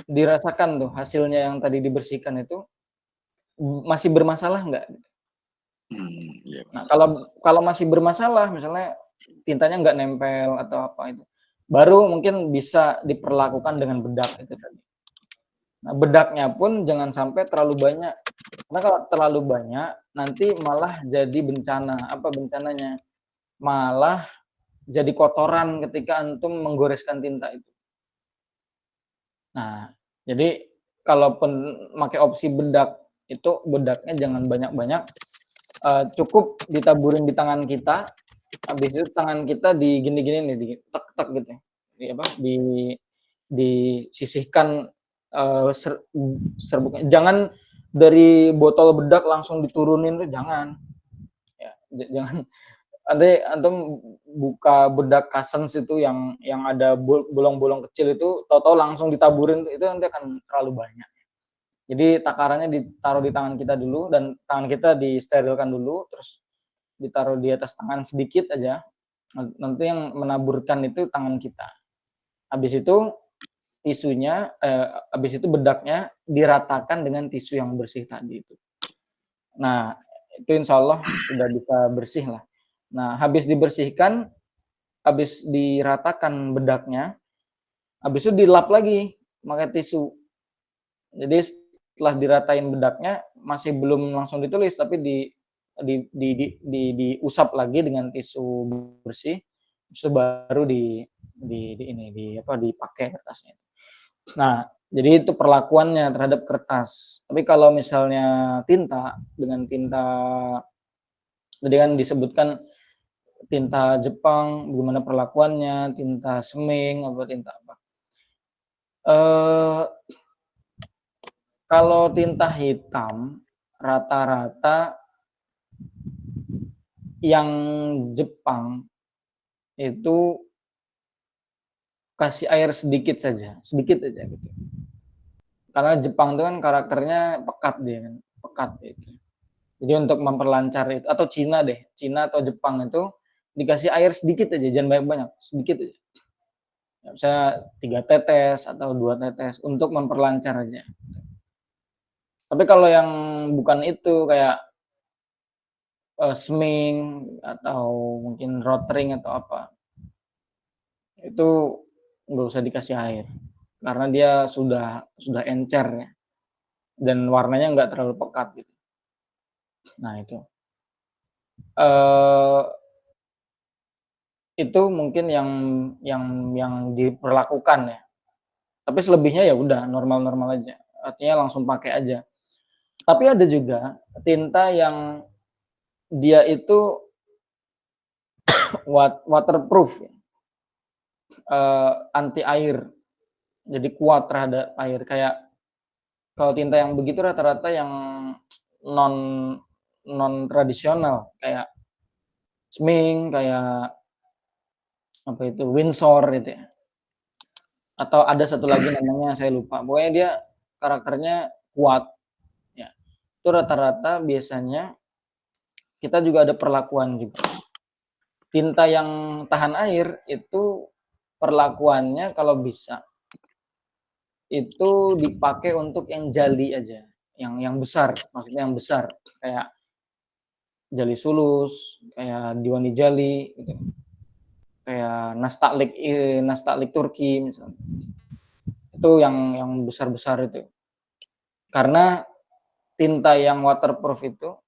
Dirasakan tuh hasilnya yang tadi dibersihkan itu masih bermasalah nggak? Iya. Nah, kalau masih bermasalah, misalnya tintanya nggak nempel atau apa itu, baru mungkin bisa diperlakukan dengan bedak itu tadi. Nah, bedaknya pun jangan sampai terlalu banyak, karena kalau terlalu banyak nanti malah jadi bencana. Apa bencananya? Malah jadi kotoran ketika antum menggoreskan tinta itu. Nah, jadi kalaupun pakai opsi bedak, itu bedaknya jangan banyak-banyak, cukup ditaburin di tangan kita, habis itu tangan kita gini-gini nih, ditek-tek gitu ya, disisihkan serbuknya. Jangan dari botol bedak langsung diturunin tuh, jangan. Ya, jangan. Nanti antum buka bedak Cousins itu yang ada bolong-bolong kecil itu, tahu-tahu langsung ditaburin, itu nanti akan terlalu banyak. Jadi takarannya ditaruh di tangan kita dulu, dan tangan kita disterilkan dulu, terus ditaruh di atas tangan sedikit aja. Nanti yang menaburkan itu tangan kita. Habis itu bedaknya diratakan dengan tisu yang bersih tadi itu. Nah, itu insya Allah sudah bisa bersih lah. Nah, habis dibersihkan, habis diratakan bedaknya, habis itu dilap lagi pakai tisu. Jadi setelah diratain bedaknya masih belum langsung ditulis, tapi diusap lagi dengan tisu bersih, terus baru dipakai kertasnya. Nah, jadi itu perlakuannya terhadap kertas. Tapi kalau misalnya tinta, dengan tinta, tadi kan disebutkan tinta Jepang, gimana perlakuannya, tinta seming, apa tinta apa. Kalau tinta hitam, rata-rata yang Jepang itu kasih air sedikit saja gitu. Karena Jepang itu kan karakternya pekat dia kan, pekat itu. Jadi untuk memperlancar itu, atau Cina atau Jepang itu dikasih air sedikit aja, jangan banyak-banyak, sedikit aja. Ya, misalnya 3 tetes atau 2 tetes untuk memperlancar aja. Tapi kalau yang bukan itu kayak seming atau mungkin rotring atau apa, itu nggak usah dikasih air karena dia sudah encer ya, dan warnanya nggak terlalu pekat gitu. Nah itu mungkin yang diperlakukan ya. Tapi selebihnya ya udah normal-normal aja, artinya langsung pakai aja. Tapi ada juga tinta yang dia itu waterproof, anti air, jadi kuat terhadap air. Kayak kalau tinta yang begitu rata-rata yang non tradisional, kayak seming, kayak apa itu, Windsor gitu ya. Atau ada satu lagi namanya saya lupa. Pokoknya dia karakternya kuat ya. Itu rata-rata biasanya kita juga ada perlakuan juga. Tinta yang tahan air itu perlakuannya kalau bisa itu dipakai untuk yang jali aja, yang besar, maksudnya yang besar, kayak jali sulus, kayak Diwani Jali gitu. Kayak Nastalik Turki misalnya. Itu yang besar-besar itu. Karena tinta yang waterproof itu,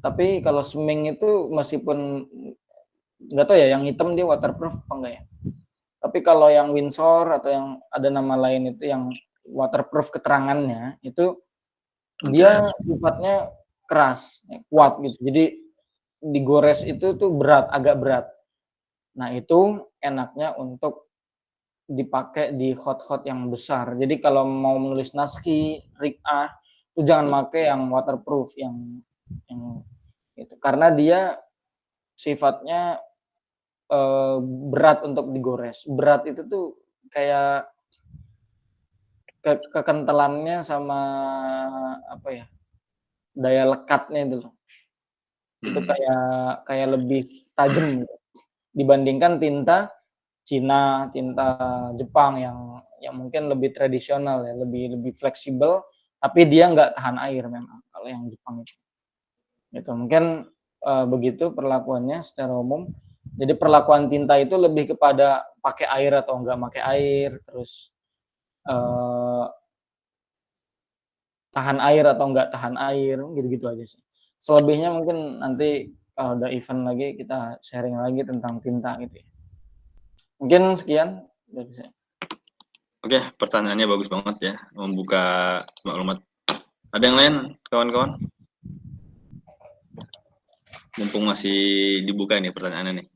tapi kalau seming itu meskipun nggak tahu ya yang hitam dia waterproof apa enggak ya. Tapi kalau yang Windsor atau yang ada nama lain itu yang waterproof keterangannya itu dia sifatnya keras, kuat gitu. Jadi digores itu tuh agak berat. Nah, itu enaknya untuk dipakai di hot yang besar. Jadi kalau mau menulis naskih, riq'ah, itu jangan pakai yang waterproof yang gitu. Karena dia sifatnya berat untuk digores. Berat itu tuh kayak kekentalannya sama apa ya? Daya lekatnya itu loh. Itu kayak lebih tajam gitu. Dibandingkan tinta Cina, tinta Jepang yang mungkin lebih tradisional ya, lebih fleksibel, tapi dia nggak tahan air memang kalau yang Jepang itu. Gitu. Mungkin begitu perlakuannya secara umum. Jadi perlakuan tinta itu lebih kepada pakai air atau nggak pakai air, terus tahan air atau nggak tahan air, gitu-gitu aja sih. Selebihnya mungkin nanti kalau ada event lagi kita sharing lagi tentang tinta gitu ya. Mungkin sekian dari saya. Oke, pertanyaannya bagus banget ya, membuka maklumat. Ada yang lain, kawan-kawan? Mumpung masih dibuka nih pertanyaannya nih.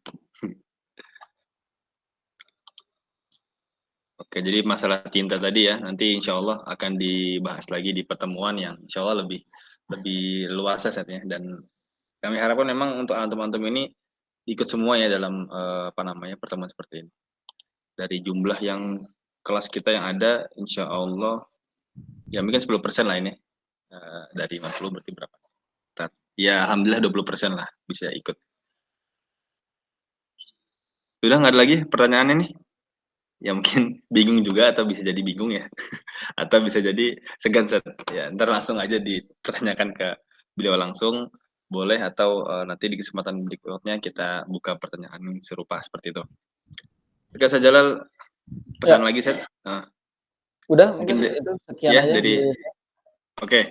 Oke, jadi masalah tinta tadi ya, nanti insya Allah akan dibahas lagi di pertemuan yang insya Allah lebih luas ya. Dan kami harapkan memang untuk antum-antum ini ikut semua ya dalam pertemuan seperti ini. Dari jumlah yang kelas kita yang ada, insya Allah ya mungkin 10% lah ini. Dari 50 berarti berapa? Ya alhamdulillah 20% lah bisa ikut. Sudah nggak ada lagi pertanyaan ini? Ya mungkin bingung juga atau bisa jadi bingung ya. Atau bisa jadi segan set. Ya ntar langsung aja dipertanyakan ke beliau langsung. boleh, atau nanti di kesempatan berikutnya kita buka pertanyaan serupa seperti itu. Oke, Ustaz Jalal, pesan Ya. lagi, Ustaz. Nah, Udah mungkin mungkin itu sekian ya aja. dari oke,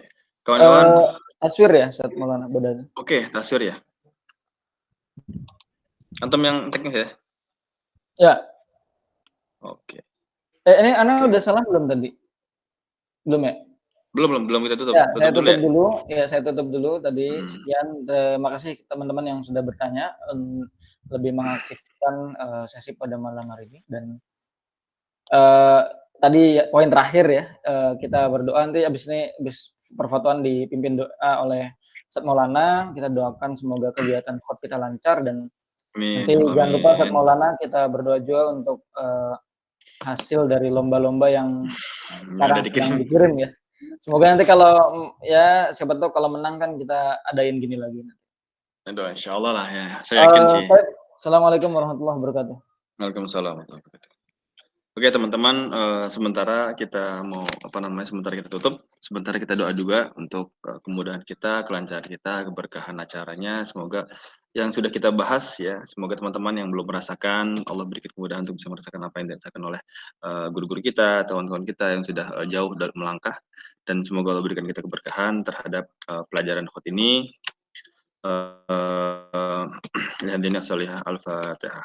kawan-kawan. Taswir ya, Ustaz Maulana bedanya. Oke, taswir ya. Antum yang teknis ya? Ya. Oke. Ini Ana Oke. udah salah belum tadi? Belum ya? Belum kita tutup. Ya, saya Tutup dulu tutup ya. dulu. Ya, saya tutup dulu tadi. Hmm. Sekian. Terima kasih teman-teman yang sudah bertanya, lebih mengaktifkan sesi pada malam hari ini. Dan tadi poin terakhir ya, kita berdoa nanti habis perfatwaan dipimpin doa oleh Ustaz Maulana. Kita doakan semoga kegiatan khot kita lancar, dan nanti jangan lupa Ustaz Maulana kita berdoa juga untuk hasil dari lomba-lomba yang sekarang sedang dikirim ya. Semoga nanti kalau ya siapa tahu kalau menang kan kita adain gini lagi. Aduh, insyaallah lah ya. Saya yakin sih. Assalamualaikum warahmatullahi wabarakatuh. Waalaikumsalam warahmatullahi wabarakatuh. Oke teman-teman, sementara kita tutup, sementara kita doa juga untuk kemudahan kita, kelancaran kita, keberkahan acaranya. Semoga yang sudah kita bahas ya, semoga teman-teman yang belum merasakan, Allah berikan kemudahan untuk bisa merasakan apa yang dirasakan oleh guru-guru kita, kawan-kawan kita yang sudah jauh dari melangkah, dan semoga Allah berikan kita keberkahan terhadap pelajaran khot ini. Hadina salihah al-fatihah.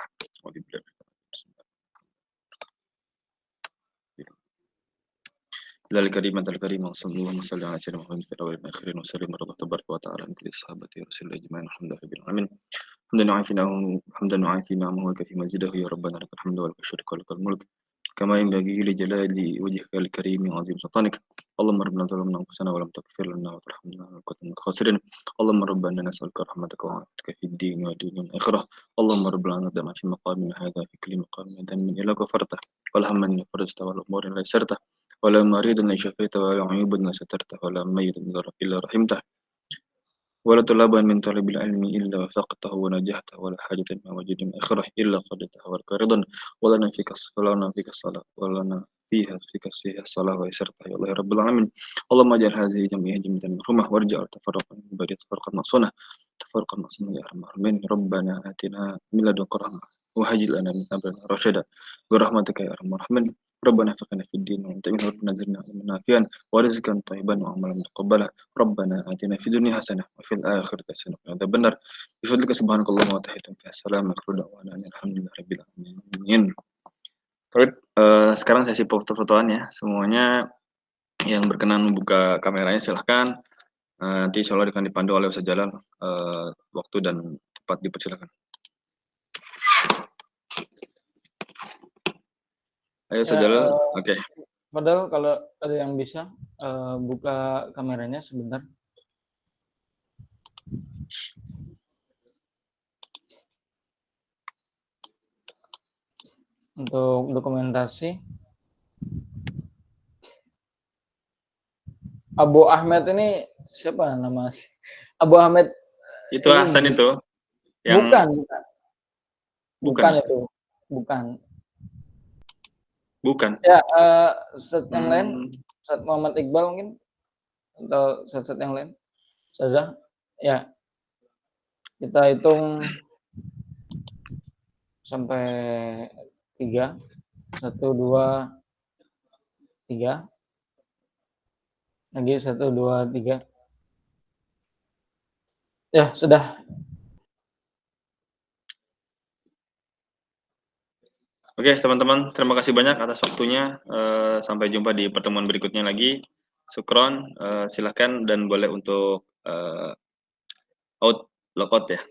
ذلك كريم الكريم وصلى الله وسلم على سيدنا محمد في الاول والاخرين وسلم رب تبارك وتعالى عن كل صحابه رسول الله اجمعين الحمد لله رب العالمين حمدا وعافينا ما هو كفي مزيده يا ربنا لك الحمد ولك الشكر ولك الملك كما ينبغي لجلال وجهك الكريم وعظيم سلطانك اللهم ربنا ظلمنا انفسنا ولم تغفر لنا وترحمنا ونكون من الخاسرين اللهم ربنا نسالك رحمتك وعافيتك في الدين والدنيا والاخره اللهم ربنا ندم في مقامنا هذا في كل مقام من ذنب الا غفرته والهم ان فرجته والامور ان يسرته ولا مريض إلا شفيته ولا عيوب إلا سترته ولا ميت إلا رحمته ولا طلبا من طلب العلم إلا وفقته ونجحته ولا حاجة ما وجد من آخره إلا قضيتها ولك رضا ولنا فيك الصلاة ولنا فيها الصلاة ويسرتها يا الله رب العالمين اللهم اجعل هذه جميع مرحومة وارجع تفرقا من بعد تفرقا مصونة يا أرحم الراحمين ربنا آتنا من لدنك رحمة وهيئ لنا من أمرنا رشدا برحمتك يا أرحم الراحمين ربنا فقنا في الدين وانت من ربنا زدنا علما نافعا ورزقا طيبا وعملا متقبلا ربنا آتنا في الدنيا حسنة وفي الآخرة حسنة وقنا عذاب النار بفضلك سبحانك اللهم وتحية فيها السلام آخر دعوانا الحمد لله رب العالمين. Baik, sekarang sesi foto-fotoan ya. Semuanya yang berkenan membuka kameranya silahkan. Nanti insya Allah akan dipandu oleh Ustaz Jalal. Waktu dan tempat dipersilakan. Ayo Ustaz Jalal. Oke. Padahal kalau ada yang bisa buka kameranya sebentar. Untuk dokumentasi. Abu Ahmed ini siapa nama? Abu Ahmed itu Hasan itu. Yang... Bukan itu. Bukan. Ya, set yang lain, Ustaz Muhammad Iqbal mungkin atau set yang lain. Ustazah, ya. Kita hitung sampai 3. 1, 2, 3. Lagi 1, 2, 3. Ya, sudah. Oke, teman-teman, terima kasih banyak atas waktunya. Sampai jumpa di pertemuan berikutnya lagi. Syukron, silahkan dan boleh untuk logout ya.